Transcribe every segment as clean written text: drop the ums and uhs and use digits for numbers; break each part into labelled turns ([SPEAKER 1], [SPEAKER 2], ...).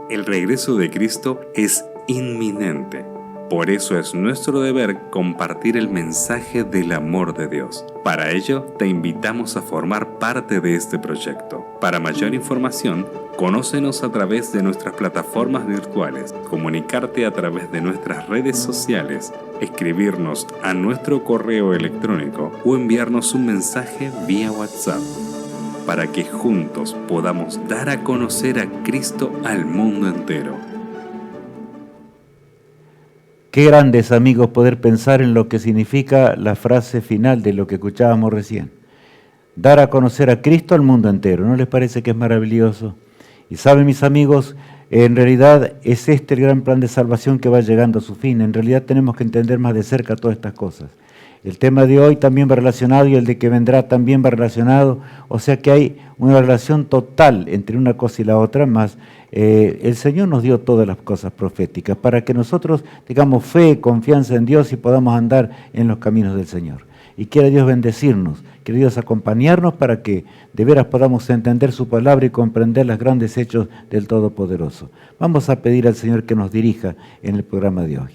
[SPEAKER 1] El regreso de Cristo es inminente. Por eso es nuestro deber compartir el mensaje del amor de Dios. Para ello, te invitamos a formar parte de este proyecto. Para mayor información, conócenos a través de nuestras plataformas virtuales, comunicarte a través de nuestras redes sociales, escribirnos a nuestro correo electrónico o enviarnos un mensaje vía WhatsApp, para que juntos podamos dar a conocer a Cristo al mundo entero.
[SPEAKER 2] Qué grande es, amigos, poder pensar en lo que significa la frase final de lo que escuchábamos recién. Dar a conocer a Cristo al mundo entero. ¿No les parece que es maravilloso? Y saben, mis amigos, en realidad es este el gran plan de salvación que va llegando a su fin. En realidad tenemos que entender más de cerca todas estas cosas. El tema de hoy también va relacionado y el de que vendrá también va relacionado. O sea que hay una relación total entre una cosa y la otra, más el Señor nos dio todas las cosas proféticas para que nosotros tengamos fe, confianza en Dios y podamos andar en los caminos del Señor. Y quiera Dios bendecirnos, quiera Dios acompañarnos para que de veras podamos entender su palabra y comprender los grandes hechos del Todopoderoso. Vamos a pedir al Señor que nos dirija en el programa de hoy.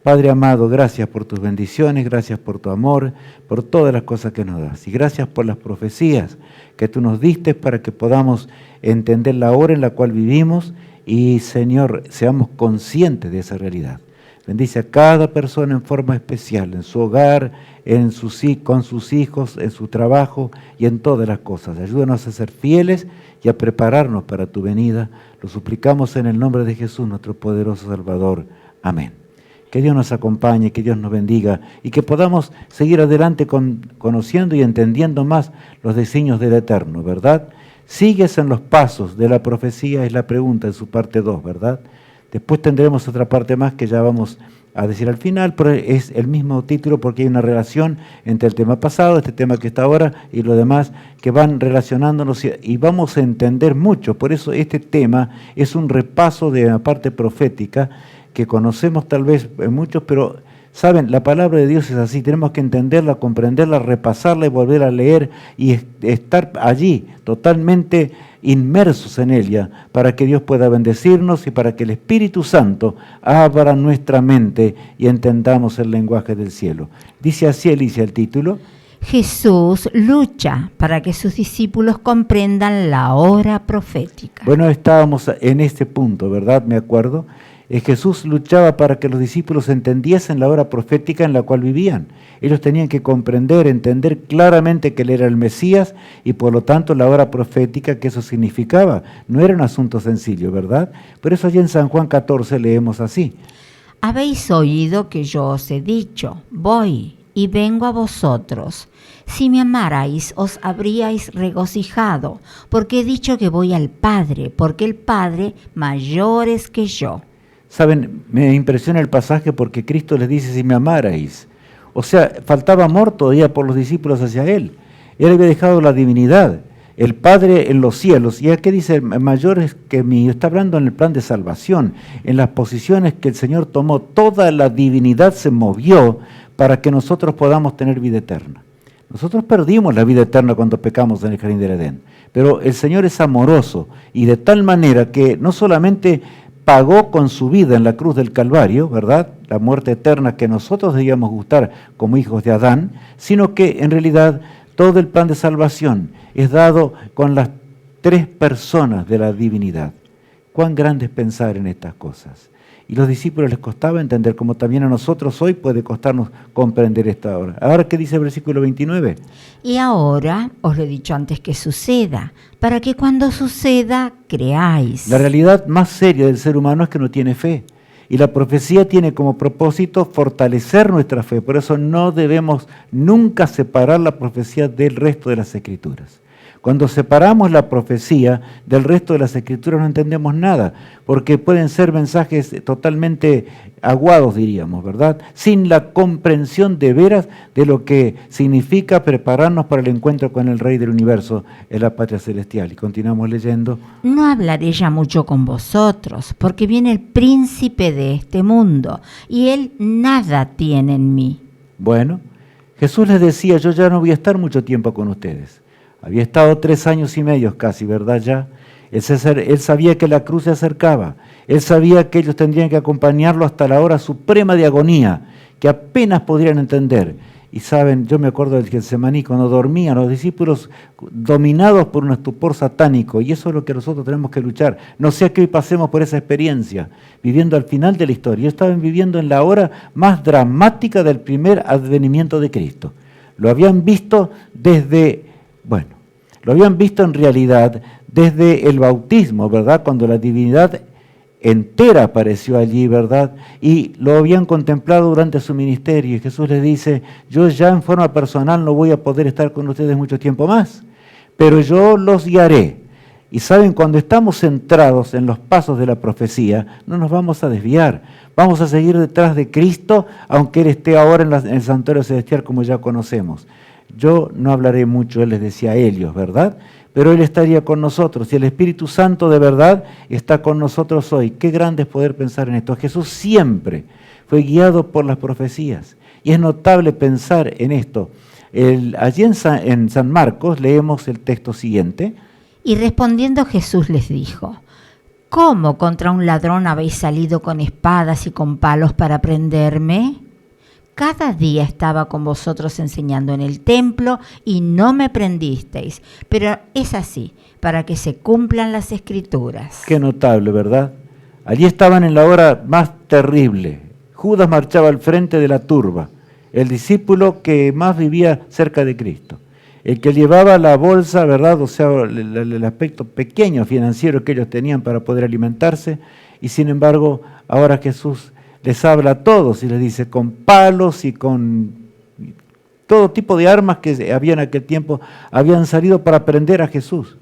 [SPEAKER 2] Padre amado, gracias por tus bendiciones, gracias por tu amor, por todas las cosas que nos das. Y gracias por las profecías que tú nos diste para que podamos entender la hora en la cual vivimos y, Señor, seamos conscientes de esa realidad. Bendice a cada persona en forma especial, en su hogar, con sus hijos, en su trabajo y en todas las cosas. Ayúdanos a ser fieles y a prepararnos para tu venida. Lo suplicamos en el nombre de Jesús, nuestro poderoso Salvador. Amén. Que Dios nos acompañe, que Dios nos bendiga y que podamos seguir adelante conociendo y entendiendo más los designios del Eterno, ¿verdad? Sigues en los pasos de la profecía, es la pregunta en su parte 2, ¿verdad? Después tendremos otra parte más que ya vamos a decir al final, pero es el mismo título porque hay una relación entre el tema pasado, este tema que está ahora y lo demás que van relacionándonos y vamos a entender mucho. Por eso este tema es un repaso de la parte profética que conocemos tal vez muchos, pero saben, la palabra de Dios es así, tenemos que entenderla, comprenderla, repasarla y volver a leer y estar allí totalmente inmersos en ella para que Dios pueda bendecirnos y para que el Espíritu Santo abra nuestra mente y entendamos el lenguaje del cielo. Dice así, Alicia, el título.
[SPEAKER 3] Jesús lucha para que sus discípulos comprendan la hora profética.
[SPEAKER 2] Bueno, estábamos en este punto, ¿verdad? Me acuerdo. Jesús luchaba para que los discípulos entendiesen la hora profética en la cual vivían. Ellos tenían que comprender, entender claramente que Él era el Mesías y por lo tanto la hora profética que eso significaba. No era un asunto sencillo, ¿verdad? Por eso allí en San Juan 14 leemos así.
[SPEAKER 3] Habéis oído que yo os he dicho, voy y vengo a vosotros. Si me amarais, os habríais regocijado, porque he dicho que voy al Padre, porque el Padre mayor es que yo.
[SPEAKER 2] Saben, me impresiona el pasaje porque Cristo les dice, si me amarais. O sea, faltaba amor todavía por los discípulos hacia Él. Él había dejado la divinidad, el Padre en los cielos. ¿Y aquí dice, mayor es que mí? Está hablando en el plan de salvación, en las posiciones que el Señor tomó. Toda la divinidad se movió para que nosotros podamos tener vida eterna. Nosotros perdimos la vida eterna cuando pecamos en el jardín del Edén. Pero el Señor es amoroso y de tal manera que no solamente pagó con su vida en la cruz del Calvario, ¿verdad? La muerte eterna que nosotros debíamos gustar como hijos de Adán, sino que en realidad todo el plan de salvación es dado con las tres personas de la divinidad. Cuán grande es pensar en estas cosas. Y los discípulos les costaba entender, como también a nosotros hoy puede costarnos comprender esta hora. Ahora, ¿qué dice el versículo 29?
[SPEAKER 3] Y ahora os lo he dicho antes que suceda, para que cuando suceda creáis.
[SPEAKER 2] La realidad más seria del ser humano es que no tiene fe. Y la profecía tiene como propósito fortalecer nuestra fe. Por eso no debemos nunca separar la profecía del resto de las Escrituras. Cuando separamos la profecía del resto de las Escrituras no entendemos nada, porque pueden ser mensajes totalmente aguados, diríamos, ¿verdad? Sin la comprensión de veras de lo que significa prepararnos para el encuentro con el Rey del Universo en la patria celestial. Y continuamos leyendo.
[SPEAKER 3] No hablaré ya mucho con vosotros, porque viene el príncipe de este mundo, y él nada tiene en mí.
[SPEAKER 2] Bueno, Jesús les decía, yo ya no voy a estar mucho tiempo con ustedes. Había estado 3 años y medio casi, ¿verdad? Ya. Él sabía que la cruz se acercaba. Él sabía que ellos tendrían que acompañarlo hasta la hora suprema de agonía, que apenas podrían entender. Y saben, yo me acuerdo del Getsemaní, cuando dormían los discípulos dominados por un estupor satánico, y eso es lo que nosotros tenemos que luchar. No sea que hoy pasemos por esa experiencia, viviendo al final de la historia. Ellos estaban viviendo en la hora más dramática del primer advenimiento de Cristo. Lo habían visto lo habían visto en realidad desde el bautismo, ¿verdad? Cuando la divinidad entera apareció allí, ¿verdad? Y lo habían contemplado durante su ministerio. Y Jesús les dice, yo ya en forma personal no voy a poder estar con ustedes mucho tiempo más, pero yo los guiaré. Y saben, cuando estamos centrados en los pasos de la profecía, no nos vamos a desviar. Vamos a seguir detrás de Cristo, aunque Él esté ahora en el santuario celestial como ya conocemos. Yo no hablaré mucho, Él les decía a ellos, ¿verdad? Pero Él estaría con nosotros y el Espíritu Santo de verdad está con nosotros hoy. Qué grande es poder pensar en esto. Jesús siempre fue guiado por las profecías y es notable pensar en esto. Allí en San Marcos leemos el texto siguiente.
[SPEAKER 3] Y respondiendo Jesús les dijo, ¿cómo contra un ladrón habéis salido con espadas y con palos para prenderme? Cada día estaba con vosotros enseñando en el templo y no me prendisteis, pero es así, para que se cumplan las Escrituras.
[SPEAKER 2] Qué notable, ¿verdad? Allí estaban en la hora más terrible. Judas marchaba al frente de la turba, el discípulo que más vivía cerca de Cristo, el que llevaba la bolsa, ¿verdad? O sea, el aspecto pequeño financiero que ellos tenían para poder alimentarse, y sin embargo, ahora Jesús les habla a todos y les dice, con palos y con todo tipo de armas que había en aquel tiempo, habían salido para prender a Jesús.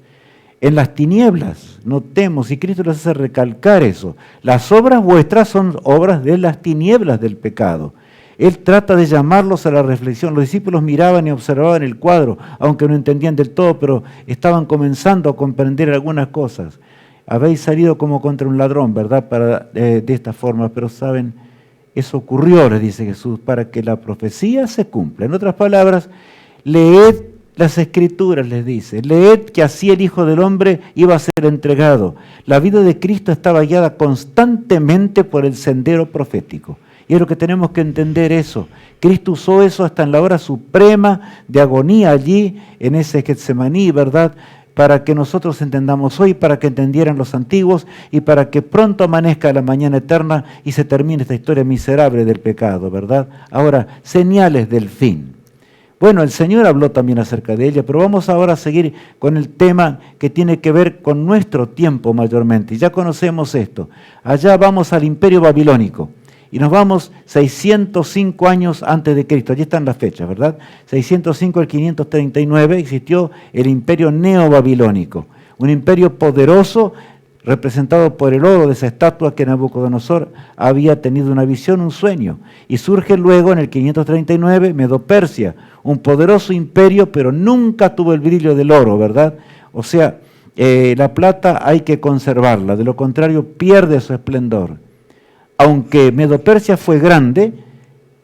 [SPEAKER 2] En las tinieblas, notemos, y Cristo les hace recalcar eso, las obras vuestras son obras de las tinieblas del pecado. Él trata de llamarlos a la reflexión. Los discípulos miraban y observaban el cuadro, aunque no entendían del todo, pero estaban comenzando a comprender algunas cosas. Habéis salido como contra un ladrón, ¿verdad? De esta forma, pero saben, eso ocurrió, les dice Jesús, para que la profecía se cumpla. En otras palabras, leed las Escrituras, les dice, leed que así el Hijo del Hombre iba a ser entregado. La vida de Cristo estaba guiada constantemente por el sendero profético. Y es lo que tenemos que entender eso. Cristo usó eso hasta en la hora suprema de agonía allí, en ese Getsemaní, ¿verdad?, para que nosotros entendamos hoy, para que entendieran los antiguos y para que pronto amanezca la mañana eterna y se termine esta historia miserable del pecado, ¿verdad? Ahora, señales del fin. Bueno, el Señor habló también acerca de ella, pero vamos ahora a seguir con el tema que tiene que ver con nuestro tiempo mayormente. Ya conocemos esto. Allá vamos al Imperio Babilónico. Y nos vamos 605 años antes de Cristo. Allí están las fechas, ¿verdad? 605 al 539 existió el imperio neobabilónico. Un imperio poderoso representado por el oro de esa estatua que Nabucodonosor había tenido una visión, un sueño. Y surge luego en el 539 Medo-Persia, un poderoso imperio, pero nunca tuvo el brillo del oro, ¿verdad? O sea, la plata hay que conservarla, de lo contrario pierde su esplendor. Aunque Medo-Persia fue grande,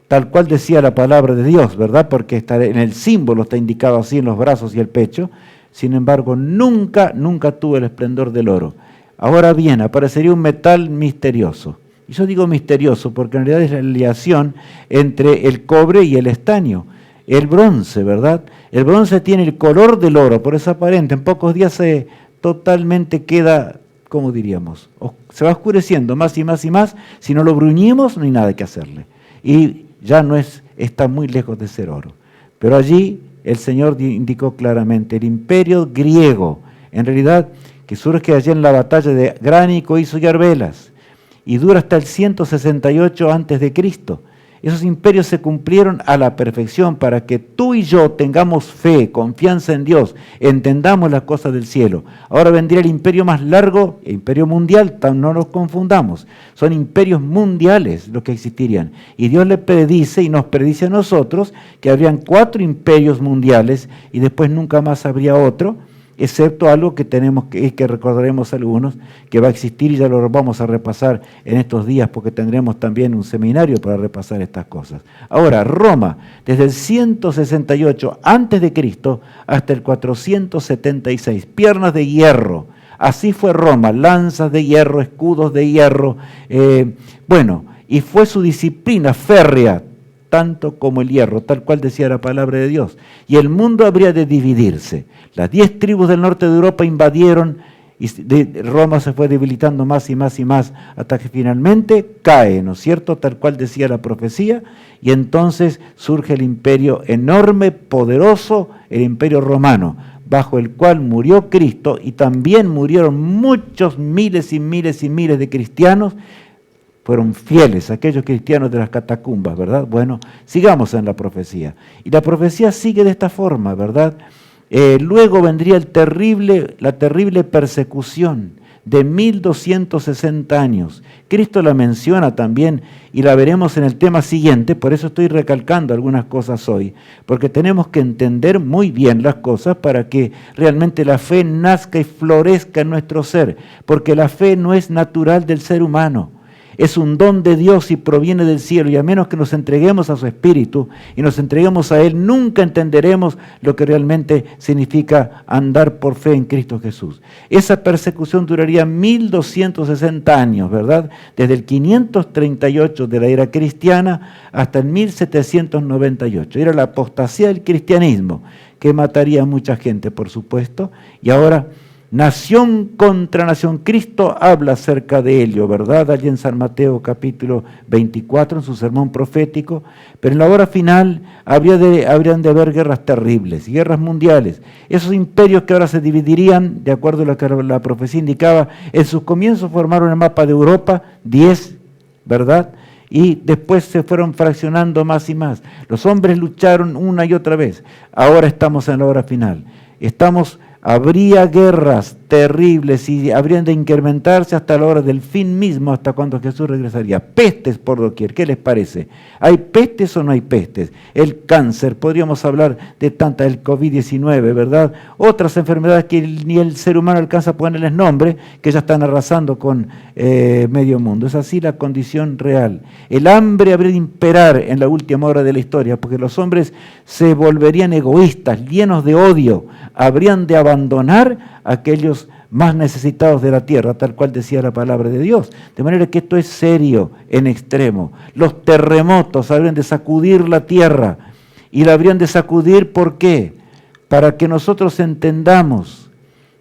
[SPEAKER 2] tal cual decía la palabra de Dios, ¿verdad? Porque está en el símbolo está indicado así en los brazos y el pecho, sin embargo, nunca tuvo el esplendor del oro. Ahora bien, aparecería un metal misterioso. Y yo digo misterioso porque en realidad es la aleación entre el cobre y el estaño. El bronce, ¿verdad? El bronce tiene el color del oro, por eso aparente. En pocos días totalmente queda, ¿cómo diríamos? Se va oscureciendo más y más y más. Si no lo bruñimos, no hay nada que hacerle. Y ya está muy lejos de ser oro. Pero allí el Señor indicó claramente, el imperio griego, en realidad, que surge allí en la batalla de Gránico, Iso y Arbelas, y dura hasta el 168 a.C. Esos imperios se cumplieron a la perfección para que tú y yo tengamos fe, confianza en Dios, entendamos las cosas del cielo. Ahora vendría el imperio más largo, el imperio mundial, no nos confundamos. Son imperios mundiales los que existirían. Y Dios le predice y nos predice a nosotros que habrían 4 imperios mundiales y después nunca más habría otro, excepto algo que recordaremos algunos, que va a existir y ya lo vamos a repasar en estos días porque tendremos también un seminario para repasar estas cosas. Ahora, Roma, desde el 168 a.C. hasta el 476, piernas de hierro, Así fue Roma, lanzas de hierro, escudos de hierro, y fue su disciplina férrea, tanto como el hierro, tal cual decía la palabra de Dios. Y el mundo habría de dividirse. Las 10 tribus del norte de Europa invadieron y Roma se fue debilitando más y más y más hasta que finalmente cae, ¿no es cierto? Tal cual decía la profecía, y entonces surge el imperio enorme, poderoso, el imperio romano, bajo el cual murió Cristo y también murieron muchos miles y miles y miles de cristianos. Fueron fieles aquellos cristianos de las catacumbas, ¿verdad? Bueno, sigamos en la profecía. Y la profecía sigue de esta forma, ¿verdad? Luego vendría la terrible persecución de 1260 años. Cristo la menciona también y la veremos en el tema siguiente, por eso estoy recalcando algunas cosas hoy, porque tenemos que entender muy bien las cosas para que realmente la fe nazca y florezca en nuestro ser, porque la fe no es natural del ser humano. Es un don de Dios y proviene del cielo, y a menos que nos entreguemos a su Espíritu y nos entreguemos a Él, nunca entenderemos lo que realmente significa andar por fe en Cristo Jesús. Esa persecución duraría 1260 años, ¿verdad? Desde el 538 de la era cristiana hasta el 1798. Era la apostasía del cristianismo, que mataría a mucha gente, por supuesto, y ahora nación contra nación. Cristo habla acerca de ello, ¿verdad? Allí en San Mateo capítulo 24, en su sermón profético. Pero en la hora final habrían de haber guerras terribles, guerras mundiales. Esos imperios que ahora se dividirían, de acuerdo a lo que la profecía indicaba, en sus comienzos formaron el mapa de Europa, 10, ¿verdad? Y después se fueron fraccionando más y más. Los hombres lucharon una y otra vez. Ahora estamos en la hora final. Habría guerras terribles y habrían de incrementarse hasta la hora del fin mismo, hasta cuando Jesús regresaría. Pestes por doquier, ¿qué les parece? ¿Hay pestes o no hay pestes? El cáncer, podríamos hablar de tanta, el COVID-19, ¿verdad? Otras enfermedades que ni el ser humano alcanza a ponerles nombre, que ya están arrasando con medio mundo. Es así la condición real. El hambre habría de imperar en la última hora de la historia, porque los hombres se volverían egoístas, llenos de odio, habrían de abandonar a aquellos más necesitados de la tierra, tal cual decía la palabra de Dios. De manera que esto es serio en extremo. Los terremotos habrían de sacudir la tierra, y la habrían de sacudir, ¿por qué? Para que nosotros entendamos.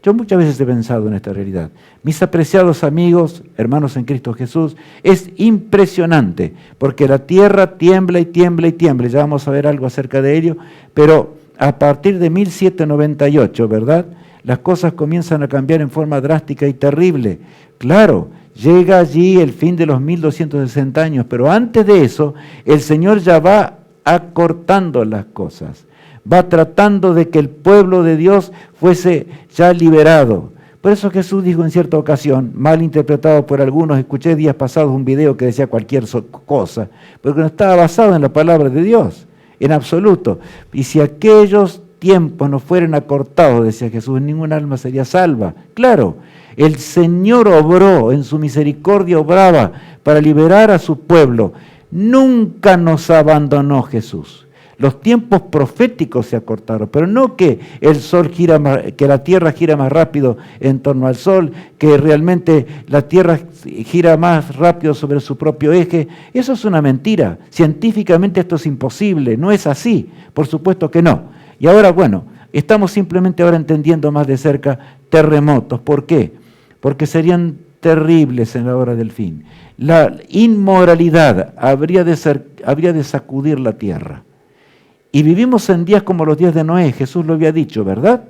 [SPEAKER 2] Yo muchas veces he pensado en esta realidad. Mis apreciados amigos, hermanos en Cristo Jesús, es impresionante, porque la tierra tiembla y tiembla y tiembla. Ya vamos a ver algo acerca de ello, pero a partir de 1798, ¿verdad?, las cosas comienzan a cambiar en forma drástica y terrible. Claro, llega allí el fin de los 1260 años, pero antes de eso, el Señor ya va acortando las cosas. Va tratando de que el pueblo de Dios fuese ya liberado. Por eso Jesús dijo en cierta ocasión, mal interpretado por algunos, escuché días pasados un video que decía cualquier cosa, porque no estaba basado en la palabra de Dios, en absoluto. Y si aquellos tiempos no fueran acortados, decía Jesús, ningún alma sería salva. Claro, el Señor obró, en su misericordia obraba para liberar a su pueblo. Nunca nos abandonó Jesús. Los tiempos proféticos se acortaron, pero no que el sol que la tierra gira más rápido en torno al sol, que realmente la tierra gira más rápido sobre su propio eje. Eso es una mentira. Científicamente esto es imposible, no es así. Por supuesto que no. Y ahora, bueno, estamos simplemente ahora entendiendo más de cerca terremotos. ¿Por qué? Porque serían terribles en la hora del fin. La inmoralidad habría de sacudir la tierra. Y vivimos en días como los días de Noé, Jesús lo había dicho, ¿verdad?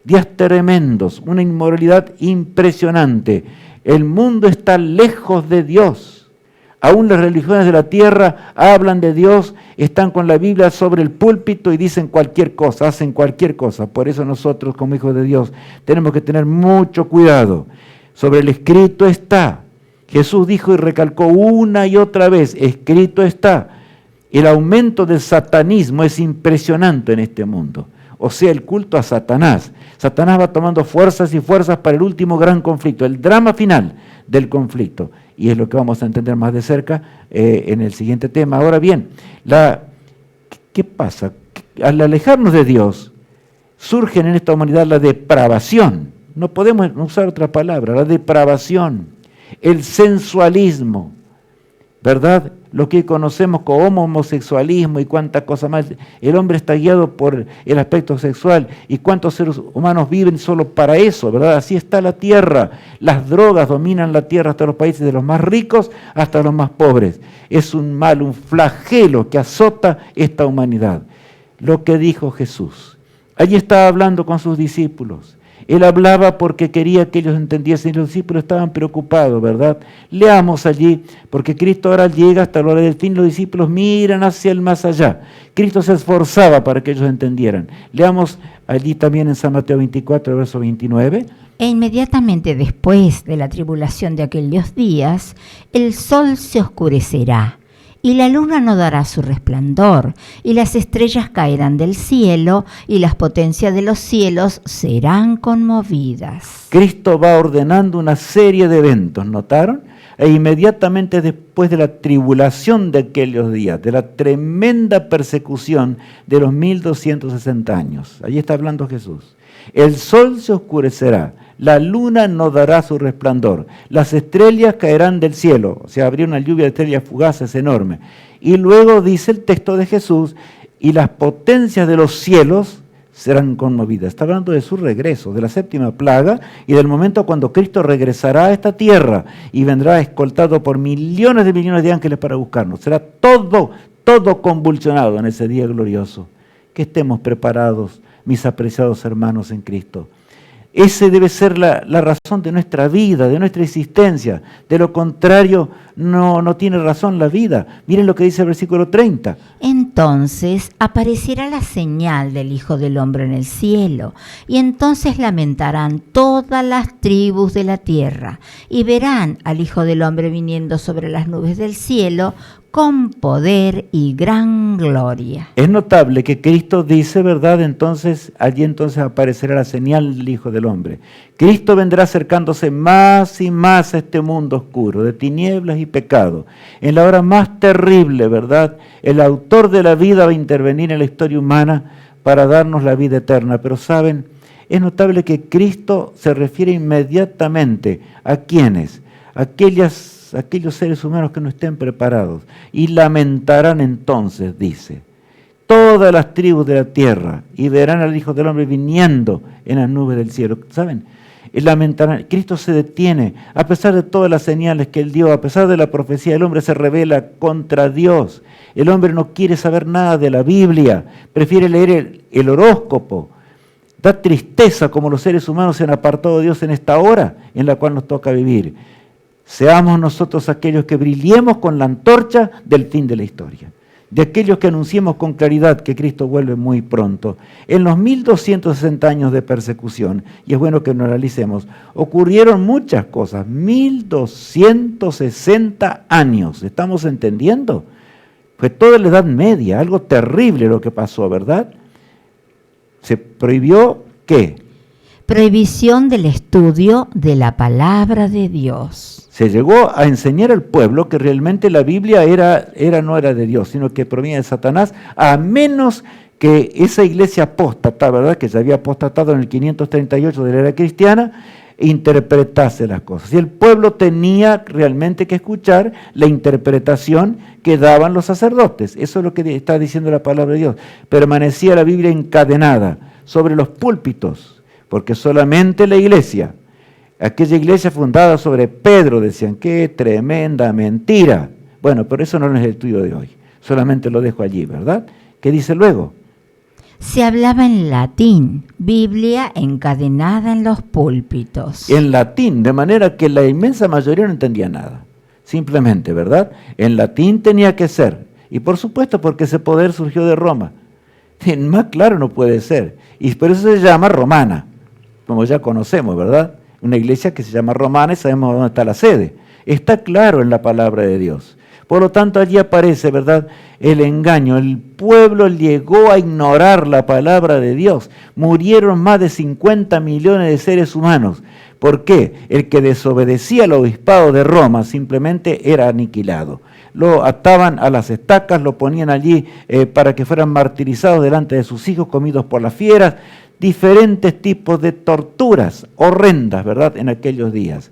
[SPEAKER 2] Días tremendos, una inmoralidad impresionante. El mundo está lejos de Dios. Aún las religiones de la tierra hablan de Dios, están con la Biblia sobre el púlpito y dicen cualquier cosa, hacen cualquier cosa. Por eso nosotros, como hijos de Dios, tenemos que tener mucho cuidado. Sobre el escrito está. Jesús dijo y recalcó una y otra vez, escrito está. El aumento del satanismo es impresionante en este mundo. O sea, el culto a Satanás. Satanás va tomando fuerzas y fuerzas para el último gran conflicto, el drama final del conflicto. Y es lo que vamos a entender más de cerca en el siguiente tema. Ahora bien, ¿qué pasa? Al alejarnos de Dios, surge en esta humanidad la depravación. no podemos usar otra palabra, la depravación, el sensualismo, ¿verdad? Lo que conocemos como homosexualismo y cuántas cosas más. El hombre está guiado por el aspecto sexual y cuántos seres humanos viven solo para eso, ¿verdad? Así está la tierra. Las drogas dominan la tierra hasta los países de los más ricos hasta los más pobres. Es un mal, un flagelo que azota esta humanidad. Lo que dijo Jesús. Allí estaba hablando con sus discípulos. Él hablaba porque quería que ellos entendiesen, y los discípulos estaban preocupados, ¿verdad? Leamos allí, porque Cristo ahora llega hasta la hora del fin, los discípulos miran hacia el más allá. Cristo se esforzaba para que ellos entendieran. Leamos allí también en San Mateo 24, verso 29.
[SPEAKER 3] E inmediatamente después de la tribulación de aquellos días, el sol se oscurecerá, y la luna no dará su resplandor, y las estrellas caerán del cielo, y las potencias de los cielos serán conmovidas.
[SPEAKER 2] Cristo va ordenando una serie de eventos, ¿notaron? E inmediatamente después de la tribulación de aquellos días, de la tremenda persecución de los 1260 años, allí está hablando Jesús, el sol se oscurecerá, la luna no dará su resplandor, las estrellas caerán del cielo, o sea, habría una lluvia de estrellas fugaces enorme. Y luego dice el texto de Jesús, y las potencias de los cielos serán conmovidas. Está hablando de su regreso, de la séptima plaga, y del momento cuando Cristo regresará a esta tierra y vendrá escoltado por millones de ángeles para buscarnos. Será todo convulsionado en ese día glorioso. Que estemos preparados, mis apreciados hermanos en Cristo. Ese debe ser la razón de nuestra vida, de nuestra existencia. De lo contrario, no tiene razón la vida. Miren lo que dice el versículo 30.
[SPEAKER 3] Entonces aparecerá la señal del Hijo del Hombre en el cielo, y entonces lamentarán todas las tribus de la tierra, y verán al Hijo del Hombre viniendo sobre las nubes del cielo, con poder y gran gloria.
[SPEAKER 2] Es notable que Cristo dice, ¿verdad? Allí aparecerá la señal del Hijo del Hombre. Cristo vendrá acercándose más y más a este mundo oscuro, de tinieblas y pecado. En la hora más terrible, ¿verdad? El autor de la vida va a intervenir en la historia humana para darnos la vida eterna. Pero ¿saben? Es notable que Cristo se refiere inmediatamente a ¿quiénes? Aquellos seres humanos que no estén preparados, y lamentarán entonces, dice, todas las tribus de la tierra, y verán al Hijo del Hombre viniendo en las nubes del cielo. ¿Saben? Lamentarán. Cristo se detiene, a pesar de todas las señales que Él dio, a pesar de la profecía, el hombre se rebela contra Dios. El hombre no quiere saber nada de la Biblia, prefiere leer el horóscopo. Da tristeza como los seres humanos se han apartado de Dios en esta hora en la cual nos toca vivir. Seamos nosotros aquellos que brillemos con la antorcha del fin de la historia, de aquellos que anunciemos con claridad que Cristo vuelve muy pronto. En los 1260 años de persecución, y es bueno que lo analicemos, ocurrieron muchas cosas. 1260 años, ¿estamos entendiendo? Fue toda la Edad Media, algo terrible lo que pasó, ¿verdad? Se prohibió, ¿qué?
[SPEAKER 3] Prohibición del estudio de la palabra de Dios.
[SPEAKER 2] Se llegó a enseñar al pueblo que realmente la Biblia no era de Dios, sino que provenía de Satanás, a menos que esa iglesia apóstata, ¿verdad?, que ya había apostatado en el 538 de la era cristiana, interpretase las cosas. Y el pueblo tenía realmente que escuchar la interpretación que daban los sacerdotes. Eso es lo que está diciendo la palabra de Dios. Permanecía la Biblia encadenada sobre los púlpitos, porque solamente la iglesia, aquella iglesia fundada sobre Pedro, decían, qué tremenda mentira. Bueno, pero eso no es el estudio de hoy, solamente lo dejo allí, ¿verdad? ¿Qué dice luego?
[SPEAKER 3] Se hablaba en latín, Biblia encadenada en los púlpitos.
[SPEAKER 2] En latín, de manera que la inmensa mayoría no entendía nada, simplemente, ¿verdad? En latín tenía que ser, y por supuesto porque ese poder surgió de Roma. Más claro no puede ser, y por eso se llama romana, como ya conocemos, ¿verdad? Una iglesia que se llama romana y sabemos dónde está la sede. Está claro en la palabra de Dios. Por lo tanto, allí aparece, ¿verdad?, el engaño. El pueblo llegó a ignorar la palabra de Dios. Murieron más de 50 millones de seres humanos. ¿Por qué? El que desobedecía al obispado de Roma simplemente era aniquilado. Lo ataban a las estacas, lo ponían allí para que fueran martirizados delante de sus hijos, comidos por las fieras. diferentes tipos de torturas horrendas, ¿verdad?, en aquellos días.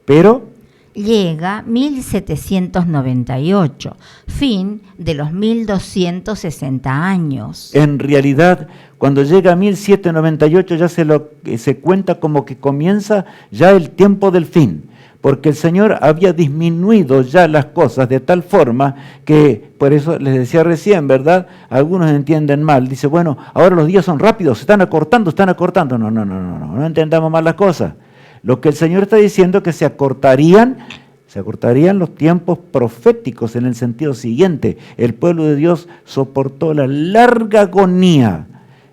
[SPEAKER 2] Pero
[SPEAKER 3] llega 1798, fin de los 1260 años.
[SPEAKER 2] En realidad, cuando llega 1798 ya se cuenta como que comienza ya el tiempo del fin, porque el Señor había disminuido ya las cosas de tal forma que, por eso les decía recién, ¿verdad? Algunos entienden mal, dice, bueno, ahora los días son rápidos, se están acortando. No entendamos mal las cosas. Lo que el Señor está diciendo es que se acortarían los tiempos proféticos en el sentido siguiente. El pueblo de Dios soportó la larga agonía,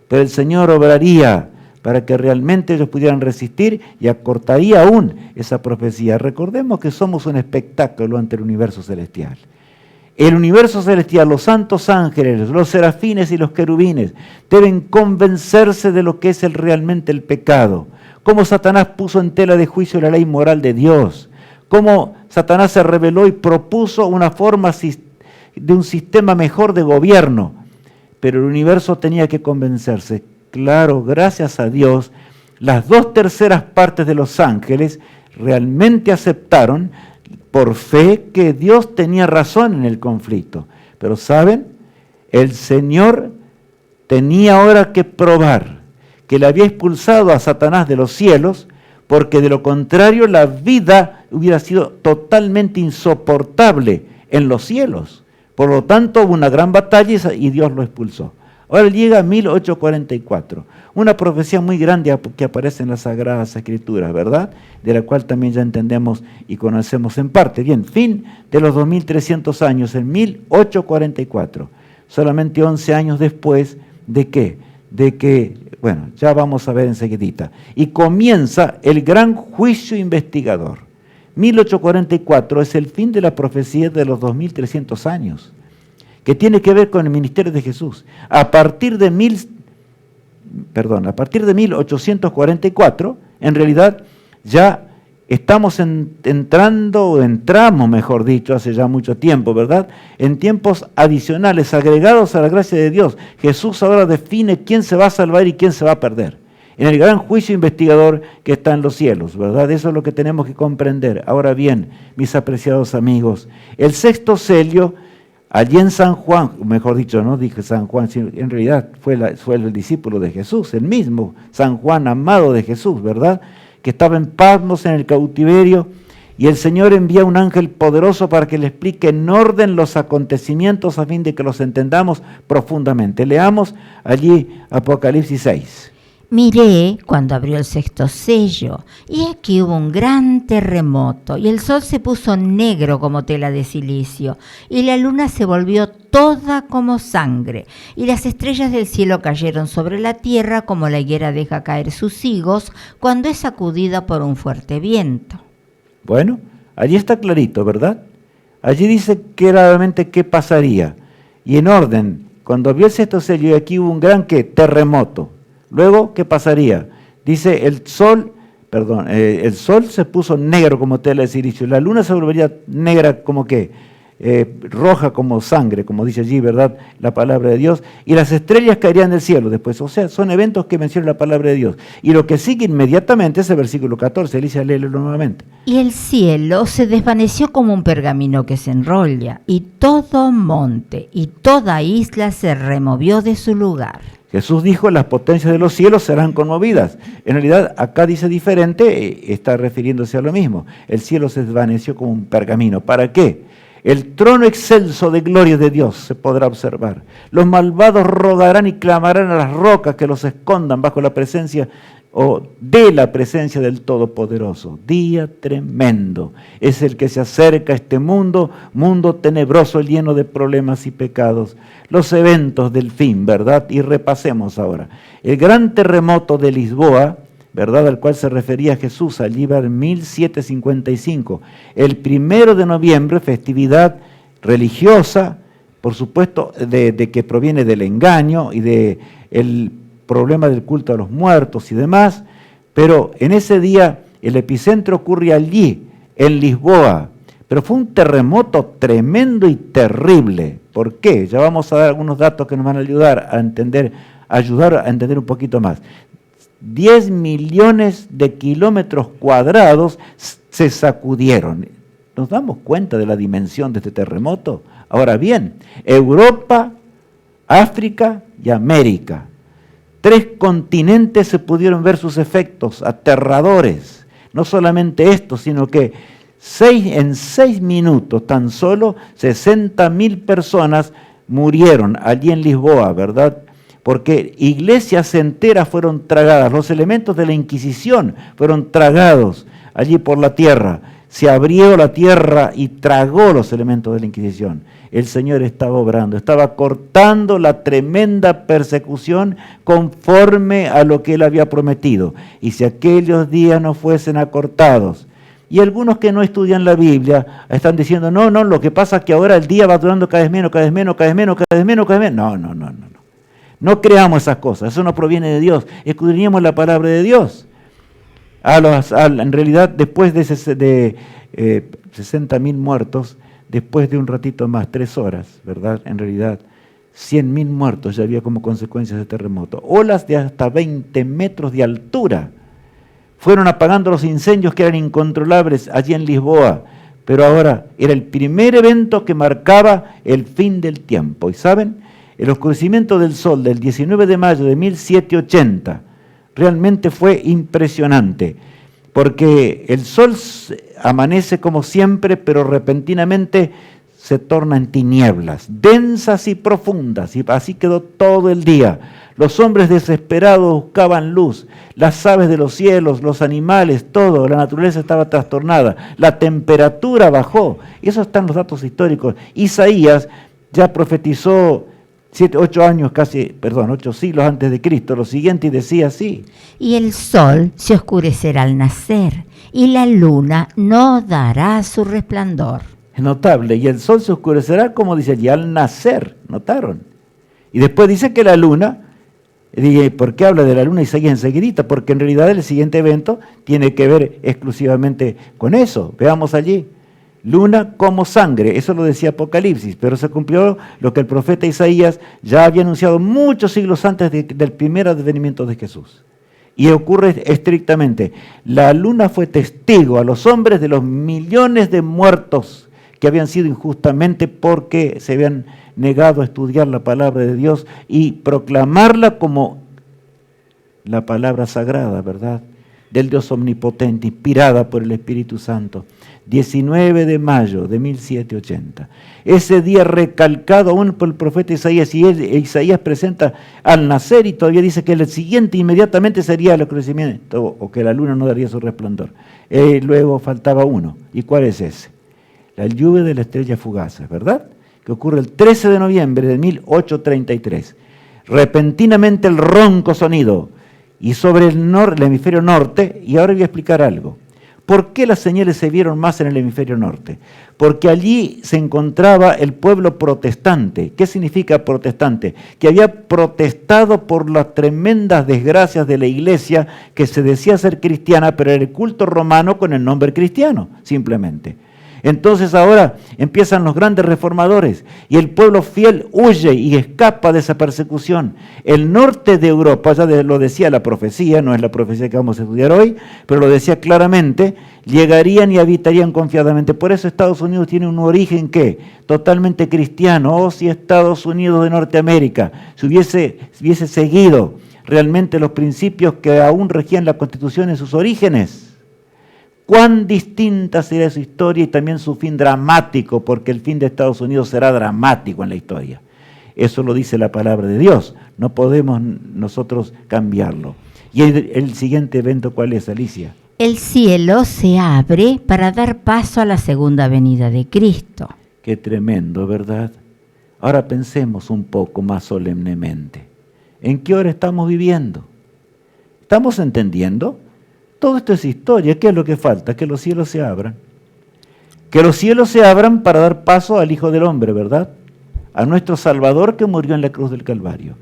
[SPEAKER 2] pero el Señor obraría para que realmente ellos pudieran resistir y acortaría aún esa profecía. Recordemos que somos un espectáculo ante el universo celestial. El universo celestial, los santos ángeles, los serafines y los querubines deben convencerse de lo que es realmente el pecado. Cómo Satanás puso en tela de juicio la ley moral de Dios. Cómo Satanás se rebeló y propuso una forma de un sistema mejor de gobierno. Pero el universo tenía que convencerse. Claro, gracias a Dios, las 2/3 partes de los ángeles realmente aceptaron por fe que Dios tenía razón en el conflicto. Pero ¿saben? El Señor tenía ahora que probar que le había expulsado a Satanás de los cielos, porque de lo contrario la vida hubiera sido totalmente insoportable en los cielos. Por lo tanto hubo una gran batalla y Dios lo expulsó. Ahora llega 1844, una profecía muy grande que aparece en las Sagradas Escrituras, ¿verdad? De la cual también ya entendemos y conocemos en parte. Bien, fin de los 2300 años, en 1844, solamente 11 años después de qué? De que, bueno, ya vamos a ver enseguidita. Y comienza el gran juicio investigador. 1844 es el fin de la profecía de los 2300 años, que tiene que ver con el ministerio de Jesús. A partir de 1844, en realidad, ya estamos entramos, mejor dicho, hace ya mucho tiempo, ¿verdad?, en tiempos adicionales, agregados a la gracia de Dios. Jesús ahora define quién se va a salvar y quién se va a perder. En el gran juicio investigador que está en los cielos, ¿verdad? Eso es lo que tenemos que comprender. Ahora bien, mis apreciados amigos, el sexto sello, allí en San Juan, mejor dicho, no dije San Juan, sino en realidad fue el discípulo de Jesús, el mismo San Juan, amado de Jesús, ¿verdad?, que estaba en Patmos en el cautiverio, y el Señor envía un ángel poderoso para que le explique en orden los acontecimientos a fin de que los entendamos profundamente. Leamos allí Apocalipsis 6.
[SPEAKER 3] Miré cuando abrió el sexto sello, y aquí hubo un gran terremoto, y el sol se puso negro como tela de silicio, y la luna se volvió toda como sangre, y las estrellas del cielo cayeron sobre la tierra como la higuera deja caer sus higos cuando es sacudida por un fuerte viento.
[SPEAKER 2] Bueno, allí está clarito, ¿verdad? Allí dice claramente qué pasaría, y en orden, cuando abrió el sexto sello, y aquí hubo un gran terremoto. Luego, ¿qué pasaría? Dice, el sol se puso negro como tela de silicio, la luna se volvería negra como roja como sangre, como dice allí, ¿verdad?, la palabra de Dios, y las estrellas caerían del cielo después. O sea, son eventos que menciona la palabra de Dios. Y lo que sigue inmediatamente es el versículo 14, Alicia, léelo nuevamente.
[SPEAKER 3] Y el cielo se desvaneció como un pergamino que se enrolla, y todo monte y toda isla se removió de su lugar.
[SPEAKER 2] Jesús dijo, las potencias de los cielos serán conmovidas. En realidad, acá dice diferente, está refiriéndose a lo mismo. El cielo se desvaneció como un pergamino. ¿Para qué? El trono excelso de gloria de Dios se podrá observar. Los malvados rogarán y clamarán a las rocas que los escondan bajo la presencia o de la presencia del Todopoderoso. Día tremendo es el que se acerca a este mundo tenebroso, lleno de problemas y pecados. Los eventos del fin, ¿verdad? Y repasemos ahora. El gran terremoto de Lisboa, ¿verdad?, al cual se refería Jesús, allí va en 1755. El 1 de noviembre, festividad religiosa, por supuesto, de que proviene del engaño y del problema del culto a los muertos y demás, pero en ese día el epicentro ocurre allí, en Lisboa, pero fue un terremoto tremendo y terrible. ¿Por qué? Ya vamos a dar algunos datos que nos van a ayudar a entender un poquito más. 10 millones de kilómetros cuadrados se sacudieron. ¿Nos damos cuenta de la dimensión de este terremoto? Ahora bien, Europa, África y América. 3 continentes se pudieron ver sus efectos aterradores. No solamente esto, sino que en 6 minutos tan solo 60.000 personas murieron allí en Lisboa, ¿verdad? Porque iglesias enteras fueron tragadas, los elementos de la Inquisición fueron tragados allí por la tierra. Se abrió la tierra y tragó los elementos de la Inquisición. El Señor estaba obrando, estaba cortando la tremenda persecución conforme a lo que Él había prometido. Y si aquellos días no fuesen acortados, y algunos que no estudian la Biblia están diciendo, no, lo que pasa es que ahora el día va durando cada vez menos, cada vez menos, cada vez menos, cada vez menos, cada vez menos. No. No creamos esas cosas, eso no proviene de Dios. Escudriñemos la palabra de Dios. En realidad, después de 60.000 muertos, después de un ratito más, 3 horas, ¿verdad? En realidad, 100.000 muertos ya había como consecuencia de terremoto. Olas de hasta 20 metros de altura fueron apagando los incendios que eran incontrolables allí en Lisboa. Pero ahora era el primer evento que marcaba el fin del tiempo. ¿Y saben? El oscurecimiento del sol del 19 de mayo de 1780 realmente fue impresionante, porque el sol amanece como siempre, pero repentinamente se torna en tinieblas, densas y profundas, y así quedó todo el día. Los hombres desesperados buscaban luz, las aves de los cielos, los animales, todo, la naturaleza estaba trastornada, la temperatura bajó, y esos están los datos históricos. Isaías ya profetizó 8 siglos antes de Cristo, lo siguiente, y decía así:
[SPEAKER 3] y el sol se oscurecerá al nacer, y la luna no dará su resplandor.
[SPEAKER 2] Es notable, y el sol se oscurecerá, como dice allí, al nacer, ¿notaron? Y después dice que la luna, ¿por qué habla de la luna Isaías enseguidita? Porque en realidad el siguiente evento tiene que ver exclusivamente con eso. Veamos allí. Luna como sangre, eso lo decía Apocalipsis, pero se cumplió lo que el profeta Isaías ya había anunciado muchos siglos antes del primer advenimiento de Jesús. Y ocurre estrictamente, la luna fue testigo a los hombres de los millones de muertos que habían sido injustamente porque se habían negado a estudiar la palabra de Dios y proclamarla como la palabra sagrada, ¿verdad?, del Dios omnipotente, inspirada por el Espíritu Santo. 19 de mayo de 1780. Ese día recalcado aún por el profeta Isaías, y Isaías presenta al nacer y todavía dice que el siguiente inmediatamente sería el oscurecimiento, o que la luna no daría su resplandor. Luego faltaba uno. ¿Y cuál es ese? La lluvia de la estrella fugaz, ¿verdad? Que ocurre el 13 de noviembre de 1833. Repentinamente el ronco sonido, y sobre el hemisferio norte, y ahora voy a explicar algo. ¿Por qué las señales se vieron más en el hemisferio norte? Porque allí se encontraba el pueblo protestante. ¿Qué significa protestante? Que había protestado por las tremendas desgracias de la iglesia, que se decía ser cristiana, pero era el culto romano con el nombre cristiano, simplemente. Entonces ahora empiezan los grandes reformadores y el pueblo fiel huye y escapa de esa persecución. El norte de Europa, ya lo decía la profecía, no es la profecía que vamos a estudiar hoy, pero lo decía claramente, llegarían y habitarían confiadamente. Por eso Estados Unidos tiene un origen, ¿qué? Totalmente cristiano. Oh, si Estados Unidos de Norteamérica se hubiese seguido realmente los principios que aún regían la Constitución en sus orígenes, cuán distinta sería su historia y también su fin dramático, porque el fin de Estados Unidos será dramático en la historia. Eso lo dice la palabra de Dios, no podemos nosotros cambiarlo. ¿Y el siguiente evento cuál es, Alicia?
[SPEAKER 3] El cielo se abre para dar paso a la segunda venida de Cristo.
[SPEAKER 2] Qué tremendo, ¿verdad? Ahora pensemos un poco más solemnemente. ¿En qué hora estamos viviendo? ¿Estamos entendiendo? Todo esto es historia. ¿Qué es lo que falta? Que los cielos se abran. Que los cielos se abran para dar paso al Hijo del Hombre, ¿verdad? A nuestro Salvador que murió en la cruz del Calvario.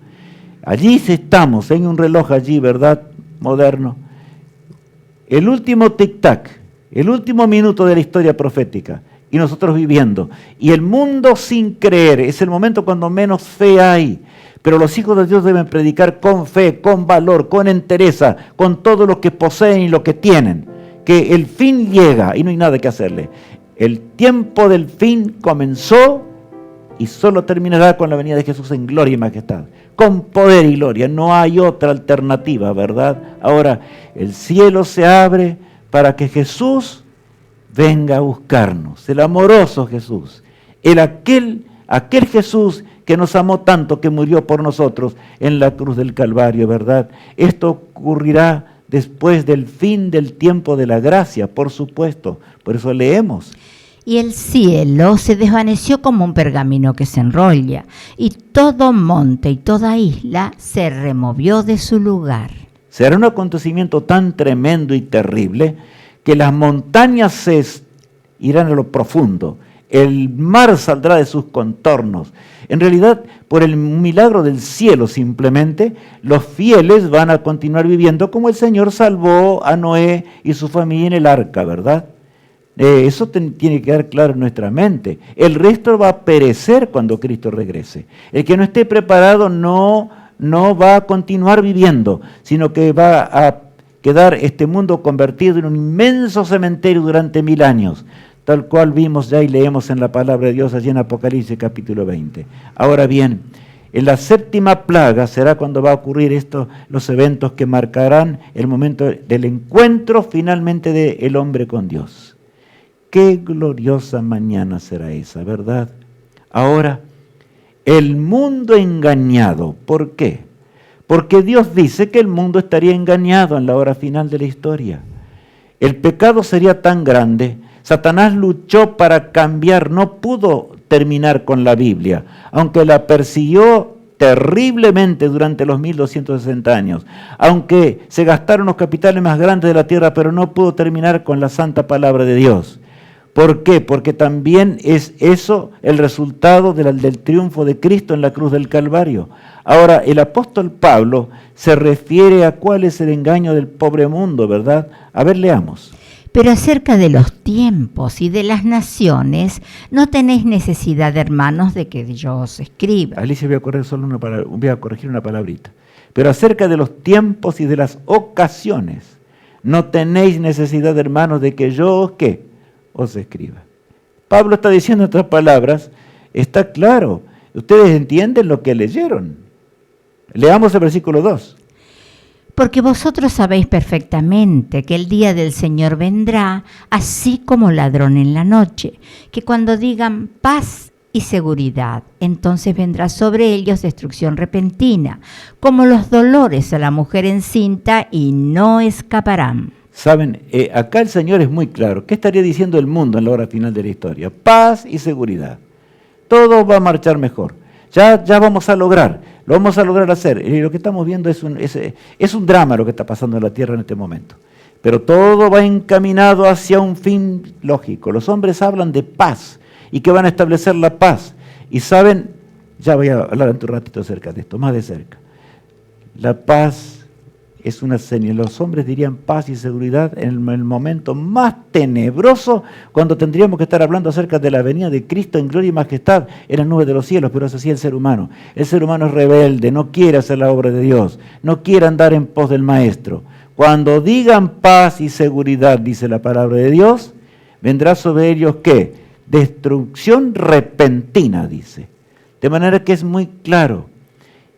[SPEAKER 2] Allí estamos, en un reloj allí, ¿verdad? Moderno. El último tic-tac, el último minuto de la historia profética. Y nosotros viviendo. Y el mundo sin creer. Es el momento cuando menos fe hay. Pero los hijos de Dios deben predicar con fe, con valor, con entereza, con todo lo que poseen y lo que tienen. Que el fin llega y no hay nada que hacerle. El tiempo del fin comenzó y solo terminará con la venida de Jesús en gloria y majestad. Con poder y gloria. No hay otra alternativa, ¿verdad? Ahora, el cielo se abre para que Jesús venga a buscarnos. El amoroso Jesús. Aquel Jesús que nos amó tanto, que murió por nosotros en la cruz del Calvario, ¿verdad? Esto ocurrirá después del fin del tiempo de la gracia, por supuesto. Por eso leemos.
[SPEAKER 3] Y el cielo se desvaneció como un pergamino que se enrolla, y todo monte y toda isla se removió de su lugar.
[SPEAKER 2] Será un acontecimiento tan tremendo y terrible que las montañas se irán a lo profundo, el mar saldrá de sus contornos. En realidad, por el milagro del cielo simplemente, los fieles van a continuar viviendo como el Señor salvó a Noé y su familia en el arca, ¿verdad? Eso tiene que quedar claro en nuestra mente. El resto va a perecer cuando Cristo regrese. El que no esté preparado no va a continuar viviendo, sino que va a quedar este mundo convertido en un inmenso cementerio durante 1000 años, tal cual vimos ya y leemos en la palabra de Dios allí en Apocalipsis capítulo 20. Ahora bien, en la séptima plaga será cuando va a ocurrir los eventos que marcarán el momento del encuentro finalmente del hombre con Dios. Qué gloriosa mañana será esa, ¿verdad? Ahora, el mundo engañado, ¿por qué? Porque Dios dice que el mundo estaría engañado en la hora final de la historia. El pecado sería tan grande. Satanás luchó para cambiar, no pudo terminar con la Biblia, aunque la persiguió terriblemente durante los 1260 años, aunque se gastaron los capitales más grandes de la tierra, pero no pudo terminar con la santa palabra de Dios. ¿Por qué? Porque también es eso el resultado del triunfo de Cristo en la cruz del Calvario. Ahora, el apóstol Pablo se refiere a cuál es el engaño del pobre mundo, ¿verdad? A ver, leamos.
[SPEAKER 3] Pero acerca de los tiempos y de las naciones, no tenéis necesidad, hermanos, de que yo os escriba.
[SPEAKER 2] Alicia, voy a corregir una palabrita. Pero acerca de los tiempos y de las ocasiones, no tenéis necesidad, hermanos, de que yo os escriba. Pablo está diciendo otras palabras, está claro. Ustedes entienden lo que leyeron. Leamos el versículo 2.
[SPEAKER 3] Porque vosotros sabéis perfectamente que el día del Señor vendrá así como ladrón en la noche, que cuando digan paz y seguridad, entonces vendrá sobre ellos destrucción repentina, como los dolores a la mujer encinta, y no escaparán.
[SPEAKER 2] Saben, acá el Señor es muy claro. ¿Qué estaría diciendo el mundo en la hora final de la historia? Paz y seguridad. Todo va a marchar mejor. Ya vamos a lograr, lo vamos a lograr hacer. Y lo que estamos viendo es un drama lo que está pasando en la tierra en este momento. Pero todo va encaminado hacia un fin lógico. Los hombres hablan de paz y que van a establecer la paz. Y saben, ya voy a hablar un ratito acerca de esto, más de cerca. La paz es una señal. Los hombres dirían paz y seguridad en el momento más tenebroso, cuando tendríamos que estar hablando acerca de la venida de Cristo en gloria y majestad en las nubes de los cielos, pero es así el ser humano. El ser humano es rebelde, no quiere hacer la obra de Dios, no quiere andar en pos del Maestro. Cuando digan paz y seguridad, dice la palabra de Dios, vendrá sobre ellos, ¿qué? Destrucción repentina, dice. De manera que es muy claro.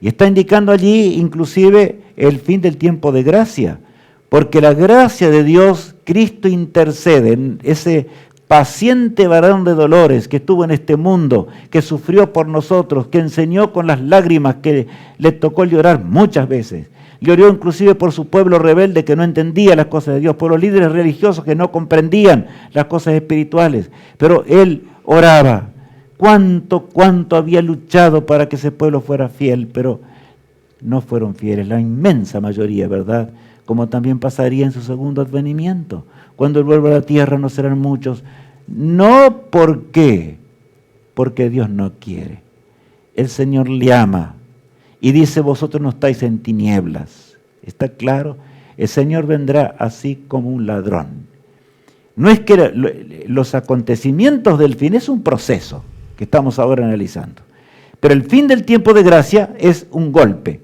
[SPEAKER 2] Y está indicando allí inclusive el fin del tiempo de gracia, porque la gracia de Dios, Cristo intercede en ese paciente varón de dolores que estuvo en este mundo, que sufrió por nosotros, que enseñó con las lágrimas, que le tocó llorar muchas veces. Lloró inclusive por su pueblo rebelde que no entendía las cosas de Dios, por los líderes religiosos que no comprendían las cosas espirituales, pero él oraba. Cuánto había luchado para que ese pueblo fuera fiel, pero no fueron fieles, la inmensa mayoría, ¿verdad? Como también pasaría en su segundo advenimiento. Cuando Él vuelva a la tierra no serán muchos. No porque Dios no quiere. El Señor le ama y dice, vosotros no estáis en tinieblas. ¿Está claro? El Señor vendrá así como un ladrón. No es que los acontecimientos del fin, es un proceso que estamos ahora analizando. Pero el fin del tiempo de gracia es un golpe.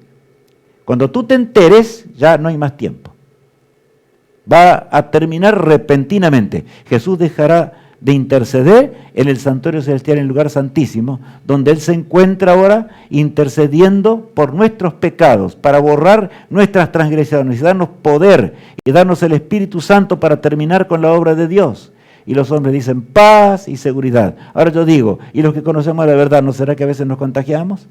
[SPEAKER 2] Cuando tú te enteres, ya no hay más tiempo. Va a terminar repentinamente. Jesús dejará de interceder en el santuario celestial, en el lugar santísimo, donde Él se encuentra ahora intercediendo por nuestros pecados, para borrar nuestras transgresiones y darnos poder y darnos el Espíritu Santo para terminar con la obra de Dios. Y los hombres dicen paz y seguridad. Ahora yo digo, ¿y los que conocemos la verdad, no será que a veces nos contagiamos?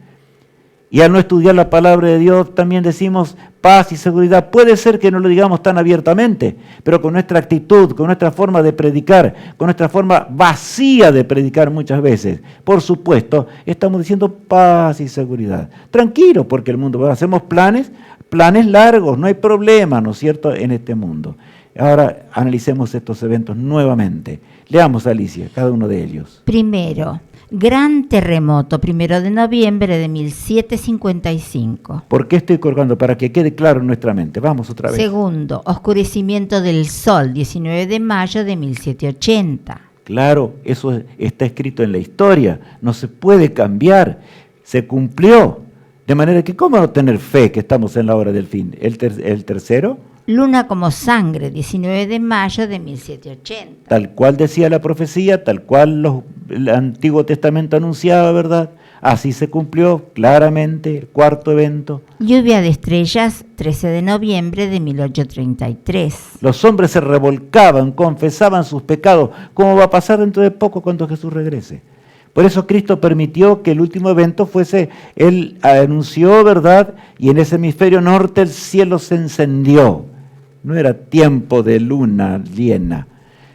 [SPEAKER 2] Y al no estudiar la palabra de Dios también decimos paz y seguridad. Puede ser que no lo digamos tan abiertamente, pero con nuestra actitud, con nuestra forma de predicar, con nuestra forma vacía de predicar muchas veces, por supuesto, estamos diciendo paz y seguridad. Tranquilo, porque el mundo, hacemos planes largos, no hay problema, ¿no es cierto?, en este mundo. Ahora analicemos estos eventos nuevamente. Leamos, Alicia, cada uno de ellos.
[SPEAKER 3] Primero, gran terremoto, 1 de noviembre de 1755.
[SPEAKER 2] ¿Por qué estoy colgando? Para que quede claro en nuestra mente. Vamos otra vez.
[SPEAKER 3] Segundo, oscurecimiento del sol, 19 de mayo de 1780.
[SPEAKER 2] Claro, eso está escrito en la historia, no se puede cambiar, se cumplió. De manera que, ¿cómo no tener fe que estamos en la hora del fin? El tercero,
[SPEAKER 3] luna como sangre, 19 de mayo de 1780.
[SPEAKER 2] tal cual decía la profecía, tal cual el Antiguo Testamento anunciaba, ¿verdad? Así se cumplió claramente. El cuarto evento.
[SPEAKER 3] Lluvia de estrellas, 13 de noviembre de 1833.
[SPEAKER 2] Los hombres se revolcaban, confesaban sus pecados, como va a pasar dentro de poco cuando Jesús regrese. Por eso Cristo permitió que el último evento fuese, Él anunció, ¿verdad? Y en ese hemisferio norte el cielo se encendió. No era tiempo de luna llena,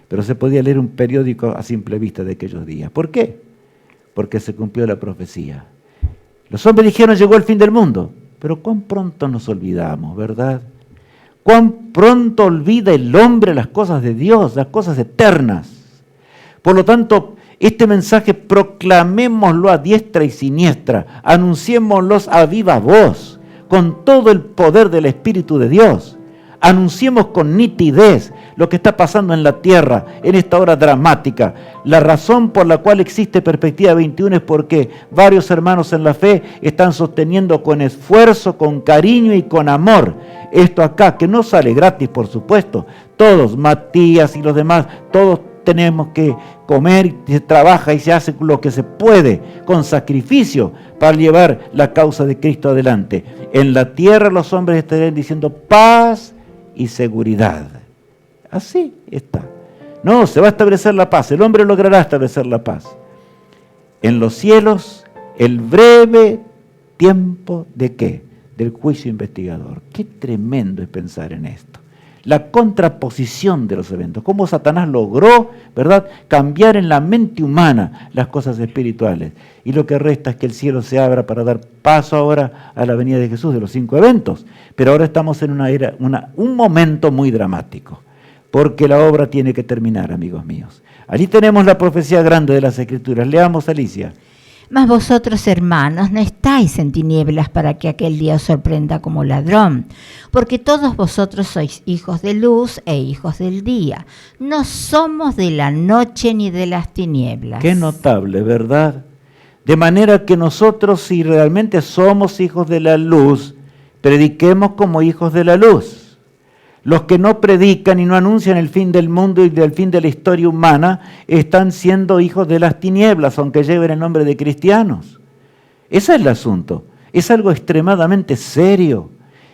[SPEAKER 2] pero se podía leer un periódico a simple vista de aquellos días. ¿Por qué? Porque se cumplió la profecía. Los hombres dijeron, llegó el fin del mundo, pero cuán pronto nos olvidamos, ¿verdad? Cuán pronto olvida el hombre las cosas de Dios, las cosas eternas. Por lo tanto, este mensaje proclamémoslo a diestra y siniestra, anunciémoslo a viva voz, con todo el poder del Espíritu de Dios. Anunciemos con nitidez lo que está pasando en la tierra en esta hora dramática. La razón por la cual existe Perspectiva 21 es porque varios hermanos en la fe están sosteniendo con esfuerzo, con cariño y con amor esto acá, que no sale gratis, por supuesto. Todos, Matías y los demás, todos tenemos que comer, y se trabaja y se hace lo que se puede con sacrificio para llevar la causa de Cristo adelante. En la tierra los hombres estarán diciendo paz y seguridad. Así está. No, se va a establecer la paz. El hombre logrará establecer la paz. En los cielos, el breve tiempo ¿de qué? Del juicio investigador. Qué tremendo es pensar en esto. La contraposición de los eventos. Cómo Satanás logró, ¿verdad?, cambiar en la mente humana las cosas espirituales. Y lo que resta es que el cielo se abra para dar paso ahora a la venida de Jesús de los 5 eventos. Pero ahora estamos en un momento muy dramático. Porque la obra tiene que terminar, amigos míos. Allí tenemos la profecía grande de las Escrituras. Leamos, Alicia.
[SPEAKER 3] Mas vosotros, hermanos, no estáis en tinieblas para que aquel día os sorprenda como ladrón, porque todos vosotros sois hijos de luz e hijos del día. No somos de la noche ni de las tinieblas.
[SPEAKER 2] Qué notable, ¿verdad? De manera que nosotros, si realmente somos hijos de la luz, prediquemos como hijos de la luz. Los que no predican y no anuncian el fin del mundo y el fin de la historia humana están siendo hijos de las tinieblas, aunque lleven el nombre de cristianos. Ese es el asunto. Es algo extremadamente serio.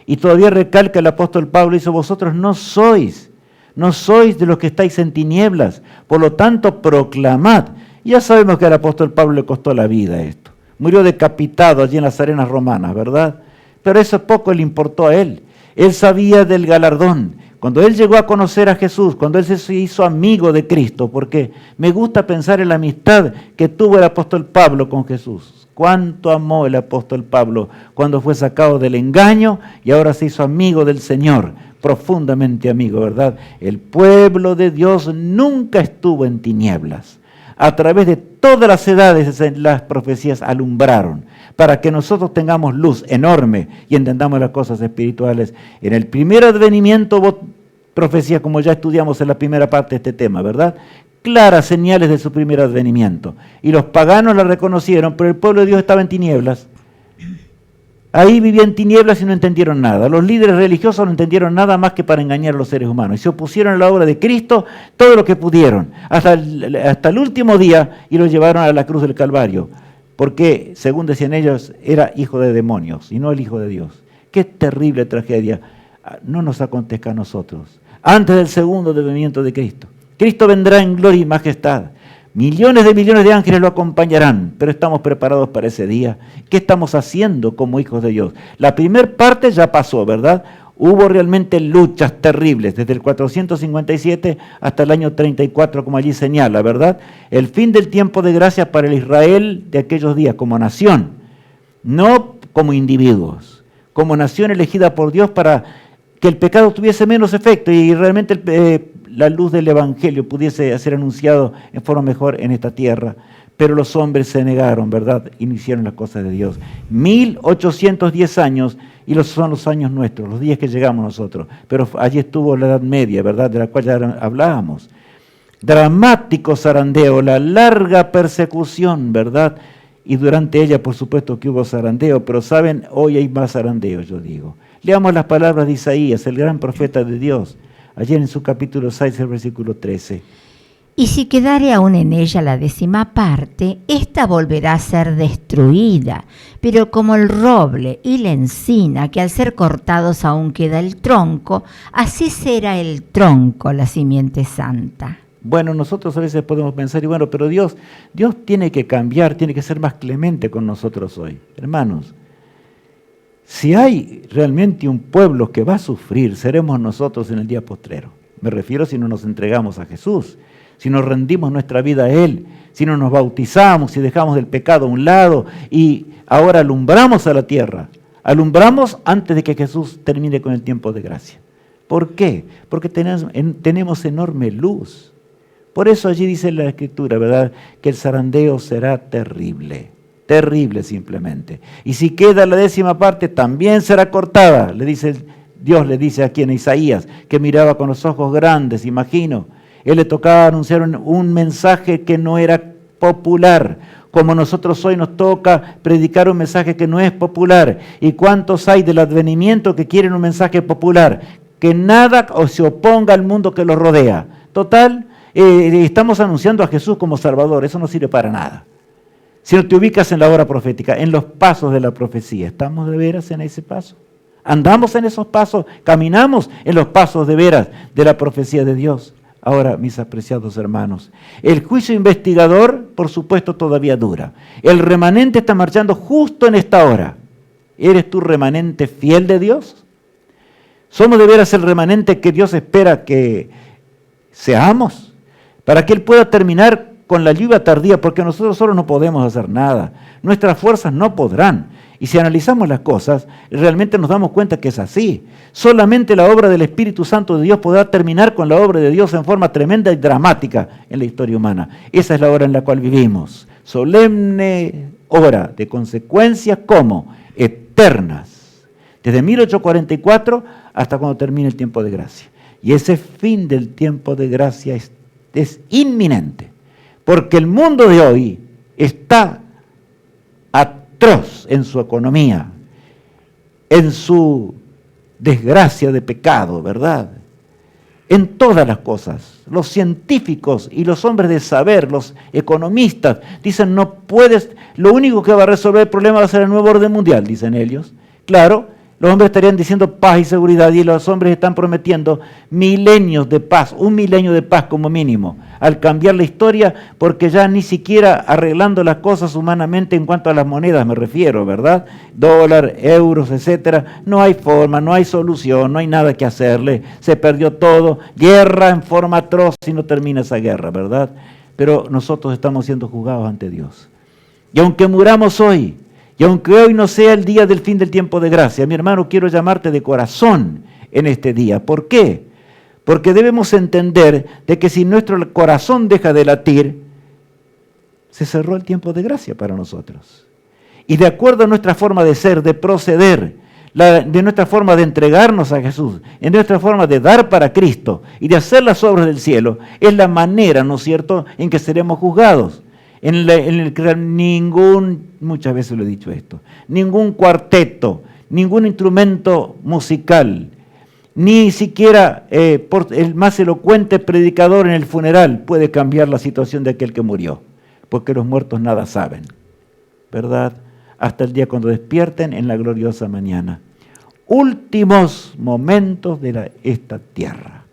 [SPEAKER 2] Y todavía recalca el apóstol Pablo, dice, vosotros no sois de los que estáis en tinieblas. Por lo tanto, proclamad. Ya sabemos que al apóstol Pablo le costó la vida esto. Murió decapitado allí en las arenas romanas, ¿verdad? Pero eso poco le importó a él. Él sabía del galardón. Cuando él llegó a conocer a Jesús, cuando él se hizo amigo de Cristo, porque me gusta pensar en la amistad que tuvo el apóstol Pablo con Jesús. Cuánto amó el apóstol Pablo cuando fue sacado del engaño y ahora se hizo amigo del Señor, profundamente amigo, ¿verdad? El pueblo de Dios nunca estuvo en tinieblas. A través de todas las edades las profecías alumbraron para que nosotros tengamos luz enorme y entendamos las cosas espirituales. En el primer advenimiento hubo profecías, como ya estudiamos en la primera parte de este tema, ¿verdad? claras señales de su primer advenimiento. Y los paganos la reconocieron, pero el pueblo de Dios estaba en tinieblas. Ahí vivían tinieblas y no entendieron nada. Los líderes religiosos no entendieron nada más que para engañar a los seres humanos. Y se opusieron a la obra de Cristo todo lo que pudieron, hasta el último día, y lo llevaron a la cruz del Calvario. Porque, según decían ellos, era hijo de demonios y no el Hijo de Dios. Qué terrible tragedia. No nos acontezca a nosotros. Antes del segundo advenimiento de Cristo. Cristo vendrá en gloria y majestad. Millones de ángeles lo acompañarán, pero estamos preparados para ese día. ¿Qué estamos haciendo como hijos de Dios? La primera parte ya pasó, ¿verdad? Hubo realmente luchas terribles, desde el 457 hasta el año 34, como allí señala, ¿verdad? El fin del tiempo de gracia para el Israel de aquellos días, como nación, no como individuos, como nación elegida por Dios para que el pecado tuviese menos efecto y realmente la luz del Evangelio pudiese ser anunciado en forma mejor en esta tierra. Pero los hombres se negaron, ¿verdad? Y no hicieron las cosas de Dios. 1810 años, y son los años nuestros, los días que llegamos nosotros. Pero allí estuvo la Edad Media, ¿verdad? De la cual ya hablábamos. Dramático zarandeo, la larga persecución, ¿verdad? Y durante ella, por supuesto, que hubo zarandeo, pero saben, hoy hay más zarandeo, yo digo. Leamos las palabras de Isaías, el gran profeta de Dios, ayer en su capítulo 6, el versículo 13.
[SPEAKER 3] Y si quedare aún en ella la 10ª parte, ésta volverá a ser destruida, pero como el roble y la encina, que al ser cortados aún queda el tronco, así será el tronco, la simiente santa.
[SPEAKER 2] Bueno, nosotros a veces podemos pensar, y bueno, pero Dios tiene que cambiar, tiene que ser más clemente con nosotros hoy. Hermanos, si hay realmente un pueblo que va a sufrir, seremos nosotros en el día postrero. Me refiero si no nos entregamos a Jesús, si nos rendimos nuestra vida a Él, si no nos bautizamos, si dejamos el pecado a un lado y ahora alumbramos a la tierra. Alumbramos antes de que Jesús termine con el tiempo de gracia. ¿Por qué? Porque tenemos enorme luz. Por eso allí dice la Escritura, ¿verdad?, que el zarandeo será terrible. Terrible simplemente. Y si queda la 10ª parte, también será cortada. Dios le dice aquí en Isaías, que miraba con los ojos grandes, imagino. Él le tocaba anunciar un mensaje que no era popular, como nosotros hoy nos toca predicar un mensaje que no es popular. ¿Y cuántos hay del advenimiento que quieren un mensaje popular? Que nada se oponga al mundo que los rodea. Total, estamos anunciando a Jesús como Salvador, eso no sirve para nada. Si no te ubicas en la hora profética, en los pasos de la profecía, ¿estamos de veras en ese paso? ¿Andamos en esos pasos? ¿Caminamos en los pasos de veras de la profecía de Dios? Ahora, mis apreciados hermanos, el juicio investigador, por supuesto, todavía dura. El remanente está marchando justo en esta hora. ¿Eres tú remanente fiel de Dios? ¿Somos de veras el remanente que Dios espera que seamos? Para que Él pueda terminar con la lluvia tardía, porque nosotros solos no podemos hacer nada. Nuestras fuerzas no podrán. Y si analizamos las cosas, realmente nos damos cuenta que es así. Solamente la obra del Espíritu Santo de Dios podrá terminar con la obra de Dios en forma tremenda y dramática en la historia humana. Esa es la hora en la cual vivimos. Solemne hora de consecuencias como eternas. Desde 1844 hasta cuando termine el tiempo de gracia. Y ese fin del tiempo de gracia es inminente. Porque el mundo de hoy está atroz en su economía, en su desgracia de pecado, ¿verdad? En todas las cosas. Los científicos y los hombres de saber, los economistas, dicen no puedes, lo único que va a resolver el problema va a ser el nuevo orden mundial, dicen ellos. Claro, los hombres estarían diciendo paz y seguridad y los hombres están prometiendo milenios de paz, 1 milenio de paz como mínimo, al cambiar la historia, porque ya ni siquiera arreglando las cosas humanamente en cuanto a las monedas me refiero, ¿verdad? Dólar, euros, etcétera, no hay forma, no hay solución, no hay nada que hacerle, se perdió todo, guerra en forma atroz si no termina esa guerra, ¿verdad? Pero nosotros estamos siendo juzgados ante Dios. Y aunque muramos hoy, y aunque hoy no sea el día del fin del tiempo de gracia, mi hermano, quiero llamarte de corazón en este día. ¿Por qué? Porque debemos entender de que si nuestro corazón deja de latir, se cerró el tiempo de gracia para nosotros. Y de acuerdo a nuestra forma de ser, de proceder, de nuestra forma de entregarnos a Jesús, en nuestra forma de dar para Cristo y de hacer las obras del cielo, es la manera, ¿no es cierto?, en que seremos juzgados. En el que muchas veces lo he dicho esto, ningún cuarteto, ningún instrumento musical, ni siquiera por el más elocuente predicador en el funeral puede cambiar la situación de aquel que murió, porque los muertos nada saben, ¿verdad? Hasta el día cuando despierten en la gloriosa mañana. Últimos momentos de esta tierra.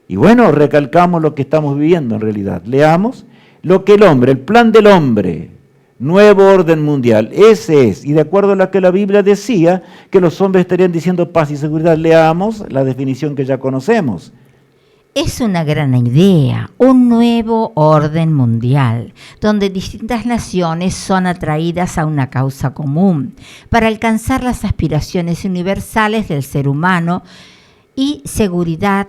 [SPEAKER 2] Y bueno, recalcamos lo que estamos viviendo en realidad. Leamos lo que el plan del hombre, nuevo orden mundial, ese es, y de acuerdo a lo que la Biblia decía, que los hombres estarían diciendo paz y seguridad. Leamos la definición que ya conocemos.
[SPEAKER 3] Es una gran idea, un nuevo orden mundial, donde distintas naciones son atraídas a una causa común, para alcanzar las aspiraciones universales del ser humano y seguridad,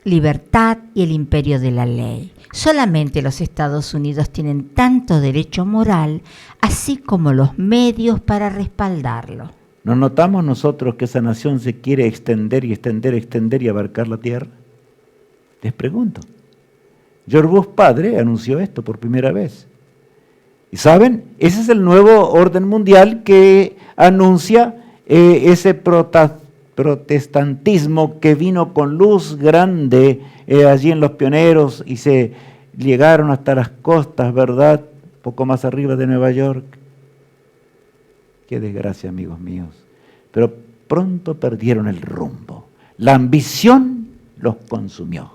[SPEAKER 3] libertad y el imperio de la ley. Solamente los Estados Unidos tienen tanto derecho moral, así como los medios para respaldarlo.
[SPEAKER 2] ¿No notamos nosotros que esa nación se quiere extender y abarcar la tierra? Les pregunto. George Bush padre anunció esto por primera vez. Y saben, ese es el nuevo orden mundial que anuncia ese protestantismo que vino con luz grande allí en los pioneros y se llegaron hasta las costas, ¿verdad? Poco más arriba de Nueva York. Qué desgracia, amigos míos. Pero pronto perdieron el rumbo. La ambición los consumió.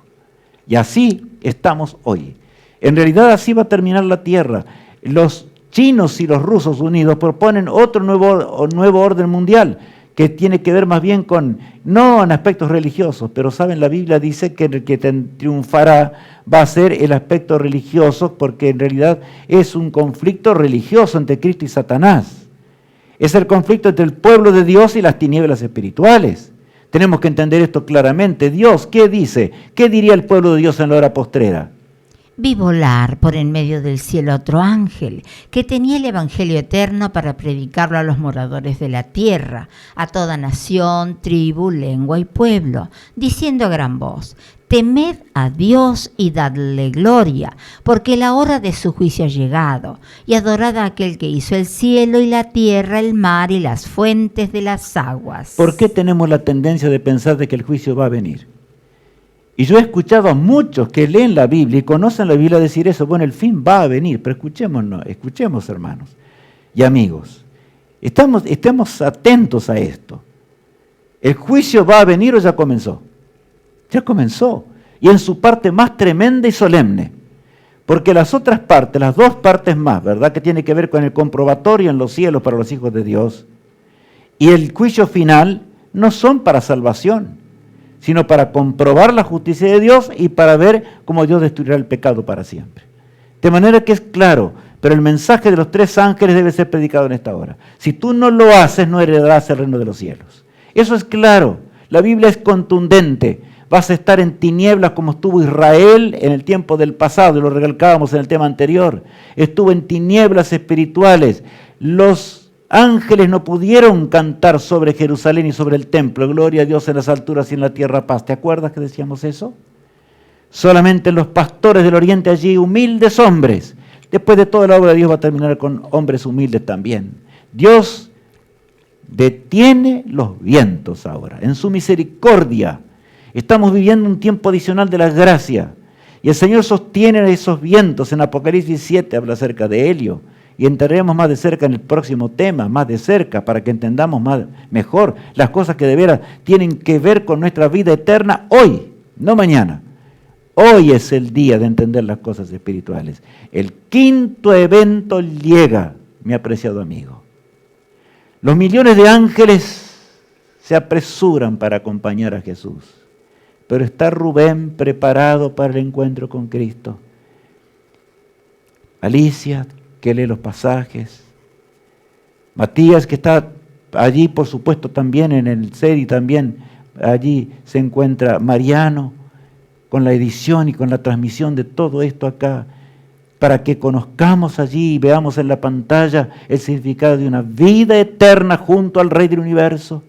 [SPEAKER 2] Y así estamos hoy. En realidad así va a terminar la tierra. Los chinos y los rusos unidos proponen otro nuevo orden mundial que tiene que ver más bien con, no en aspectos religiosos, pero saben, la Biblia dice que el que triunfará va a ser el aspecto religioso, porque en realidad es un conflicto religioso entre Cristo y Satanás. Es el conflicto entre el pueblo de Dios y las tinieblas espirituales. Tenemos que entender esto claramente. Dios, ¿qué dice? ¿Qué diría el pueblo de Dios en la hora postrera?
[SPEAKER 3] Vi volar por en medio del cielo otro ángel, que tenía el evangelio eterno para predicarlo a los moradores de la tierra, a toda nación, tribu, lengua y pueblo, diciendo a gran voz: temed a Dios y dadle gloria, porque la hora de su juicio ha llegado, y adorad a aquel que hizo el cielo y la tierra, el mar y las fuentes de las aguas.
[SPEAKER 2] ¿Por qué tenemos la tendencia de pensar de que el juicio va a venir? Y yo he escuchado a muchos que leen la Biblia y conocen la Biblia decir eso. Bueno, el fin va a venir, pero escuchemos, hermanos y amigos. Estemos atentos a esto. ¿El juicio va a venir o ya comenzó? Ya comenzó. Y en su parte más tremenda y solemne. Porque las otras partes, las dos partes más, ¿verdad?, que tiene que ver con el comprobatorio en los cielos para los hijos de Dios, y el juicio final, no son para salvación, sino para comprobar la justicia de Dios y para ver cómo Dios destruirá el pecado para siempre. De manera que es claro, pero el mensaje de los tres ángeles debe ser predicado en esta hora. Si tú no lo haces, no heredarás el reino de los cielos. Eso es claro. La Biblia es contundente. Vas a estar en tinieblas como estuvo Israel en el tiempo del pasado, y lo recalcábamos en el tema anterior. Estuvo en tinieblas espirituales. Los ángeles no pudieron cantar sobre Jerusalén y sobre el templo. Gloria a Dios en las alturas y en la tierra paz. ¿Te acuerdas que decíamos eso? Solamente los pastores del oriente allí, humildes hombres. Después de toda la obra de Dios va a terminar con hombres humildes también. Dios detiene los vientos ahora, en su misericordia. Estamos viviendo un tiempo adicional de la gracia. Y el Señor sostiene esos vientos. En Apocalipsis 7 habla acerca de Helio. Y entraremos más de cerca en el próximo tema, más de cerca, para que entendamos mejor las cosas que de veras tienen que ver con nuestra vida eterna hoy, no mañana. Hoy es el día de entender las cosas espirituales. El quinto evento llega, mi apreciado amigo. Los millones de ángeles se apresuran para acompañar a Jesús. Pero está Rubén preparado para el encuentro con Cristo. Alicia, que lee los pasajes. Matías, que está allí, por supuesto, también en el set, y también allí se encuentra Mariano, con la edición y con la transmisión de todo esto acá, para que conozcamos allí y veamos en la pantalla el significado de una vida eterna junto al Rey del Universo.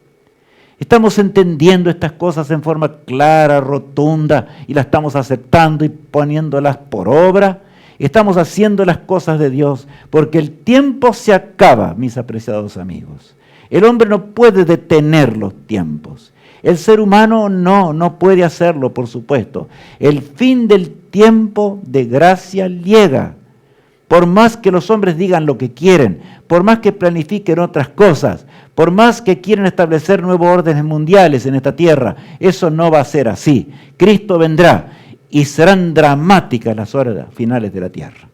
[SPEAKER 2] Estamos entendiendo estas cosas en forma clara, rotunda, y las estamos aceptando y poniéndolas por obra. Estamos haciendo las cosas de Dios, porque el tiempo se acaba, mis apreciados amigos. El hombre no puede detener los tiempos. El ser humano no puede hacerlo, por supuesto. El fin del tiempo de gracia llega. Por más que los hombres digan lo que quieren, por más que planifiquen otras cosas, por más que quieren establecer nuevos órdenes mundiales en esta tierra, eso no va a ser así. Cristo vendrá y serán dramáticas las horas finales de la tierra.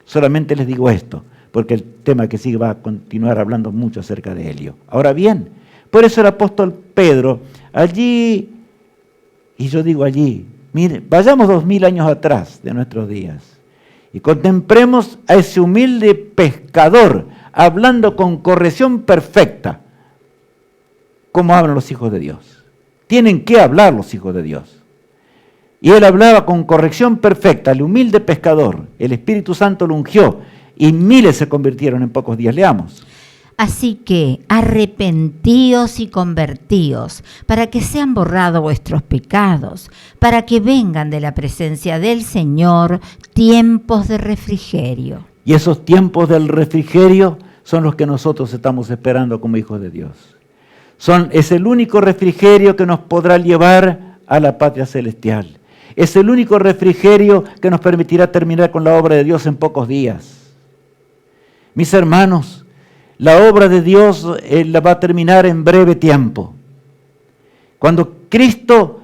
[SPEAKER 2] Solamente les digo esto, porque el tema que sigue va a continuar hablando mucho acerca de Helio. Ahora bien, por eso el apóstol Pedro, allí, y yo digo allí, mire, vayamos 2000 años atrás de nuestros días y contemplemos a ese humilde pescador hablando con corrección perfecta, como hablan los hijos de Dios. Tienen que hablar los hijos de Dios. Y él hablaba con corrección perfecta, el humilde pescador. El Espíritu Santo lo ungió y miles se convirtieron en pocos días. Leamos.
[SPEAKER 3] Así que arrepentíos y convertíos, para que sean borrados vuestros pecados, para que vengan de la presencia del Señor tiempos de refrigerio.
[SPEAKER 2] Y esos tiempos del refrigerio son los que nosotros estamos esperando como hijos de Dios. Es el único refrigerio que nos podrá llevar a la patria celestial. Es el único refrigerio que nos permitirá terminar con la obra de Dios en pocos días. Mis hermanos, la obra de Dios la va a terminar en breve tiempo. Cuando Cristo,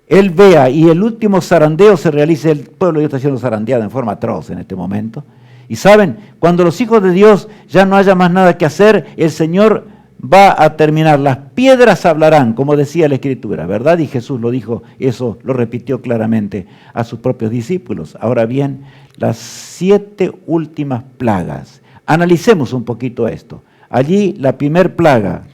[SPEAKER 2] Él vea y el último zarandeo se realice, el pueblo de Dios está siendo zarandeado en forma atroz en este momento. Y saben, cuando los hijos de Dios ya no haya más nada que hacer, el Señor va a terminar. Las piedras hablarán, como decía la Escritura, ¿verdad? Y Jesús lo dijo, eso lo repitió claramente a sus propios discípulos. Ahora bien, las 7 últimas plagas. Analicemos un poquito esto. Allí la primer plaga.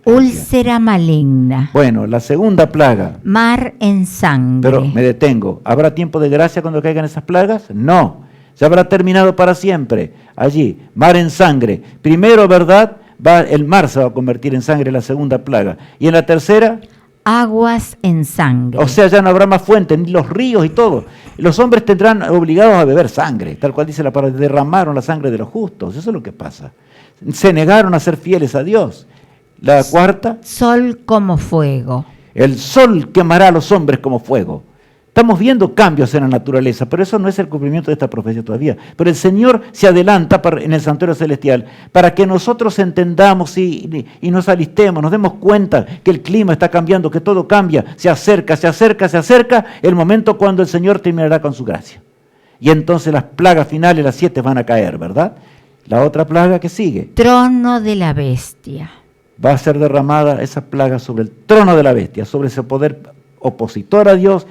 [SPEAKER 3] Úlcera maligna.
[SPEAKER 2] Bueno, la segunda plaga.
[SPEAKER 3] Mar en sangre.
[SPEAKER 2] Pero me detengo. ¿Habrá tiempo de gracia cuando caigan esas plagas? No. Se habrá terminado para siempre. Allí, mar en sangre. Primero, ¿verdad? El mar se va a convertir en sangre, la segunda plaga. Y en la tercera,
[SPEAKER 3] aguas en sangre.
[SPEAKER 2] O sea, ya no habrá más fuentes, ni los ríos y todo. Los hombres tendrán obligados a beber sangre, tal cual dice la palabra, derramaron la sangre de los justos. Eso es lo que pasa. Se negaron a ser fieles a Dios. La cuarta,
[SPEAKER 3] sol como fuego.
[SPEAKER 2] El sol quemará a los hombres como fuego. Estamos viendo cambios en la naturaleza, pero eso no es el cumplimiento de esta profecía todavía. Pero el Señor se adelanta en el santuario celestial para que nosotros entendamos y nos alistemos, nos demos cuenta que el clima está cambiando, que todo cambia, se acerca el momento cuando el Señor terminará con su gracia. Y entonces las plagas finales, las 7, van a caer, ¿verdad? La otra plaga que sigue.
[SPEAKER 3] Trono de la bestia.
[SPEAKER 2] Va a ser derramada esa plaga sobre el trono de la bestia, sobre ese poder opositor a Dios,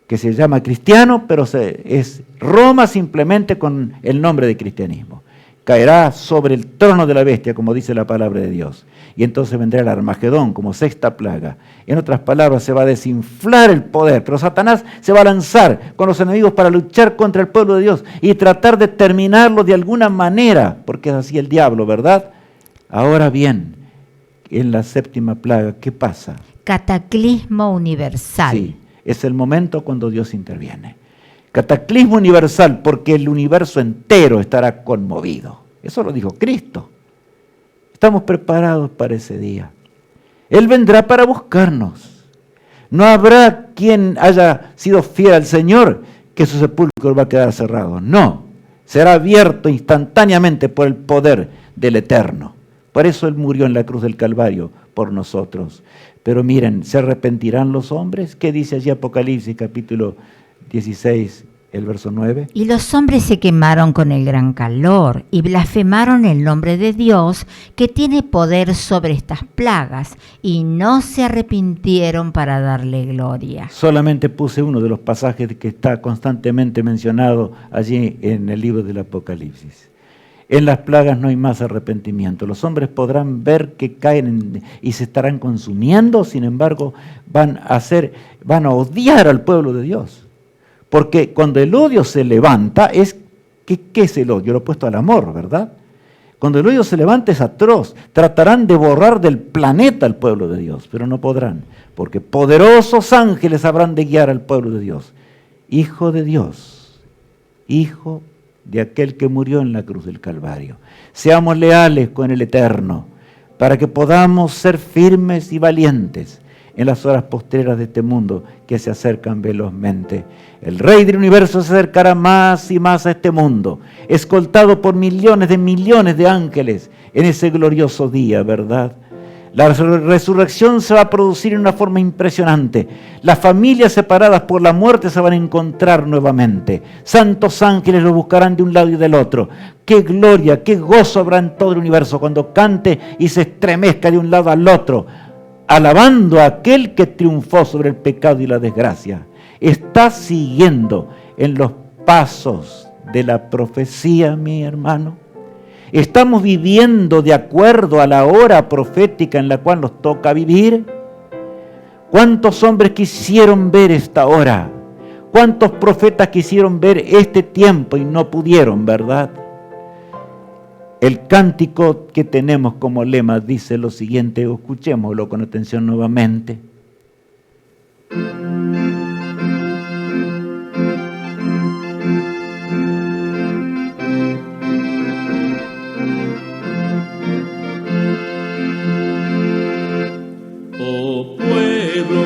[SPEAKER 2] que se llama cristiano, pero es Roma simplemente con el nombre de cristianismo. Caerá sobre el trono de la bestia, como dice la palabra de Dios. Y entonces vendrá el Armagedón como 6ª plaga. En otras palabras, se va a desinflar el poder, pero Satanás se va a lanzar con los enemigos para luchar contra el pueblo de Dios y tratar de terminarlo de alguna manera, porque es así el diablo, ¿verdad? Ahora bien, en la 7ª plaga, ¿qué pasa?
[SPEAKER 3] Cataclismo universal.
[SPEAKER 2] Sí. Es el momento cuando Dios interviene. Cataclismo universal, porque el universo entero estará conmovido. Eso lo dijo Cristo. Estamos preparados para ese día. Él vendrá para buscarnos. No habrá quien haya sido fiel al Señor que su sepulcro va a quedar cerrado. No, será abierto instantáneamente por el poder del Eterno. Por eso Él murió en la cruz del Calvario por nosotros. Pero miren, ¿se arrepentirán los hombres? ¿Qué dice allí Apocalipsis capítulo 16, el verso 9?
[SPEAKER 3] Y los hombres se quemaron con el gran calor y blasfemaron el nombre de Dios, que tiene poder sobre estas plagas, y no se arrepintieron para darle gloria.
[SPEAKER 2] Solamente puse uno de los pasajes que está constantemente mencionado allí en el libro del Apocalipsis. En las plagas no hay más arrepentimiento. Los hombres podrán ver que caen y se estarán consumiendo, sin embargo, van a odiar al pueblo de Dios. Porque cuando el odio se levanta, ¿qué es el odio? Lo opuesto al amor, ¿verdad? Cuando el hoyo se levante es atroz. Tratarán de borrar del planeta al pueblo de Dios, pero no podrán, porque poderosos ángeles habrán de guiar al pueblo de Dios. Hijo de Dios, hijo de aquel que murió en la cruz del Calvario. Seamos leales con el Eterno, para que podamos ser firmes y valientes en las horas postreras de este mundo que se acercan velozmente. El Rey del universo se acercará más y más a este mundo, escoltado por millones de ángeles en ese glorioso día, ¿verdad? La resurrección se va a producir en una forma impresionante. Las familias separadas por la muerte se van a encontrar nuevamente. Santos ángeles los buscarán de un lado y del otro. ¡Qué gloria, qué gozo habrá en todo el universo cuando cante y se estremezca de un lado al otro, alabando a aquel que triunfó sobre el pecado y la desgracia! ¿Está siguiendo en los pasos de la profecía, mi hermano? ¿Estamos viviendo de acuerdo a la hora profética en la cual nos toca vivir? ¿Cuántos hombres quisieron ver esta hora? ¿Cuántos profetas quisieron ver este tiempo y no pudieron, verdad? El cántico que tenemos como lema dice lo siguiente, escuchémoslo con atención nuevamente.
[SPEAKER 4] Oh pueblo,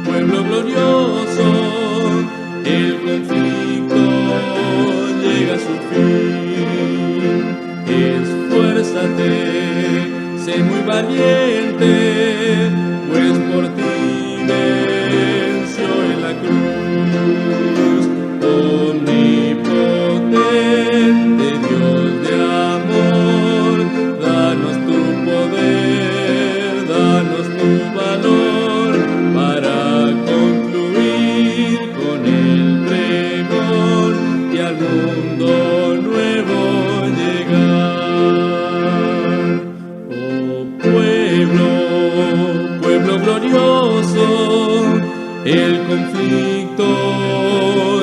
[SPEAKER 4] pueblo glorioso, el conflicto llega a su fin. Esfuérzate, sé muy valiente, pues por ti venció en la cruz. Omnipotente Dios de amor, danos tu poder, danos tu valor, para concluir con el pregón y al mundo nuevo llegar. Oh pueblo, pueblo glorioso, el conflicto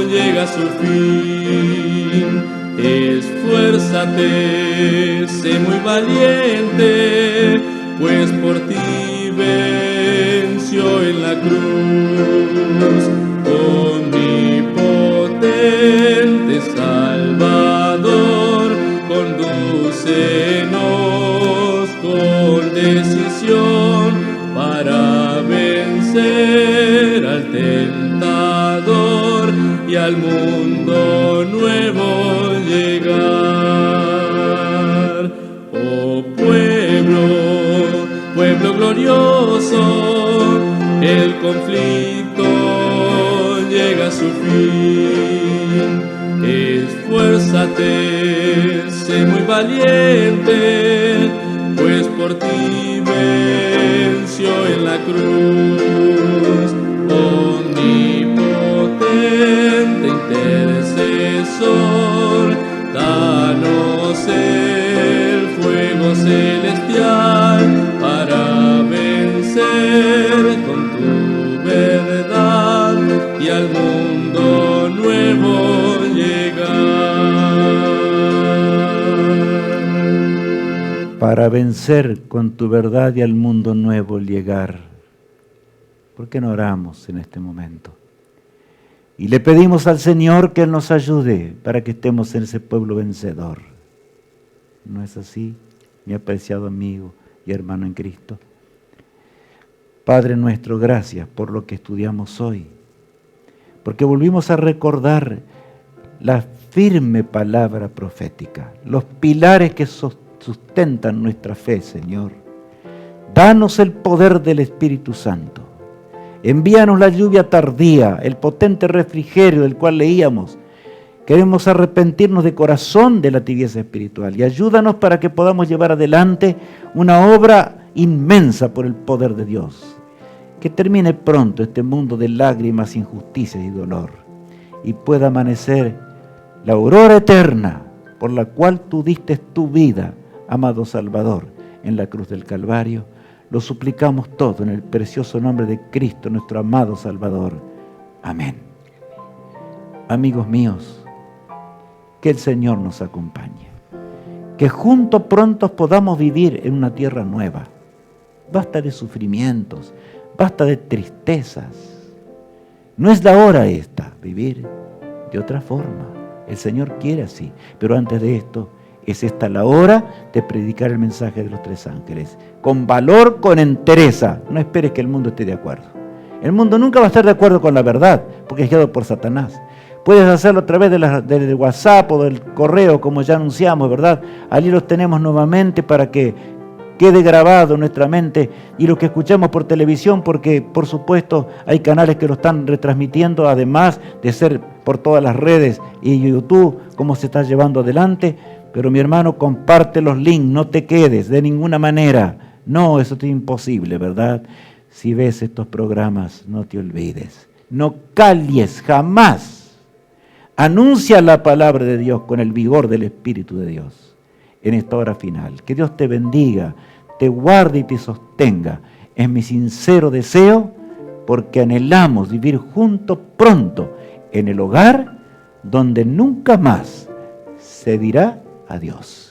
[SPEAKER 4] llega a su fin. Esfuérzate, sé muy valiente, pues por ti venció en la cruz. Omnipotente Salvador, condúcenos con decisión para vencer al tentador y al mundo nuevo llegar. Oh pueblo, pueblo glorioso, el conflicto llega a su fin. Esfuérzate, sé muy valiente, pues por ti venció en la cruz. Omnipotente intercesor, danos el fuego celestial para vencer con tu verdad y al mundo nuevo llegar.
[SPEAKER 2] Para vencer con tu verdad y al mundo nuevo llegar. ¿Por qué no oramos en este momento? Y le pedimos al Señor que Él nos ayude para que estemos en ese pueblo vencedor. ¿No es así, mi apreciado amigo y hermano en Cristo? Padre nuestro, gracias por lo que estudiamos hoy, porque volvimos a recordar la firme palabra profética, los pilares que sustentan nuestra fe, Señor. Danos el poder del Espíritu Santo. Envíanos la lluvia tardía, el potente refrigerio del cual leíamos. Queremos arrepentirnos de corazón de la tibieza espiritual y ayúdanos para que podamos llevar adelante una obra inmensa por el poder de Dios. Que termine pronto este mundo de lágrimas, injusticias y dolor y pueda amanecer la aurora eterna por la cual tú diste tu vida, amado Salvador, en la cruz del Calvario. Lo suplicamos todo en el precioso nombre de Cristo, nuestro amado Salvador. Amén. Amigos míos, que el Señor nos acompañe. que juntos prontos podamos vivir en una tierra nueva. Basta de sufrimientos, basta de tristezas. No es la hora esta, vivir de otra forma. El Señor quiere así, pero antes de esto, es esta la hora de predicar el mensaje de los 3 ángeles. Con valor, con entereza. No esperes que el mundo esté de acuerdo. El mundo nunca va a estar de acuerdo con la verdad, porque es guiado por Satanás. Puedes hacerlo a través del WhatsApp o del correo, como ya anunciamos, ¿verdad? Allí los tenemos nuevamente para que quede grabado en nuestra mente, y lo que escuchamos por televisión, porque por supuesto hay canales que lo están retransmitiendo, además de ser por todas las redes y YouTube, como se está llevando adelante. Pero mi hermano, comparte los links, no te quedes de ninguna manera. No, eso es imposible, ¿verdad? Si ves estos programas, no te olvides. No calles jamás. Anuncia la palabra de Dios con el vigor del Espíritu de Dios en esta hora final. Que Dios te bendiga, te guarde y te sostenga. Es mi sincero deseo, porque anhelamos vivir juntos pronto en el hogar donde nunca más se dirá adiós.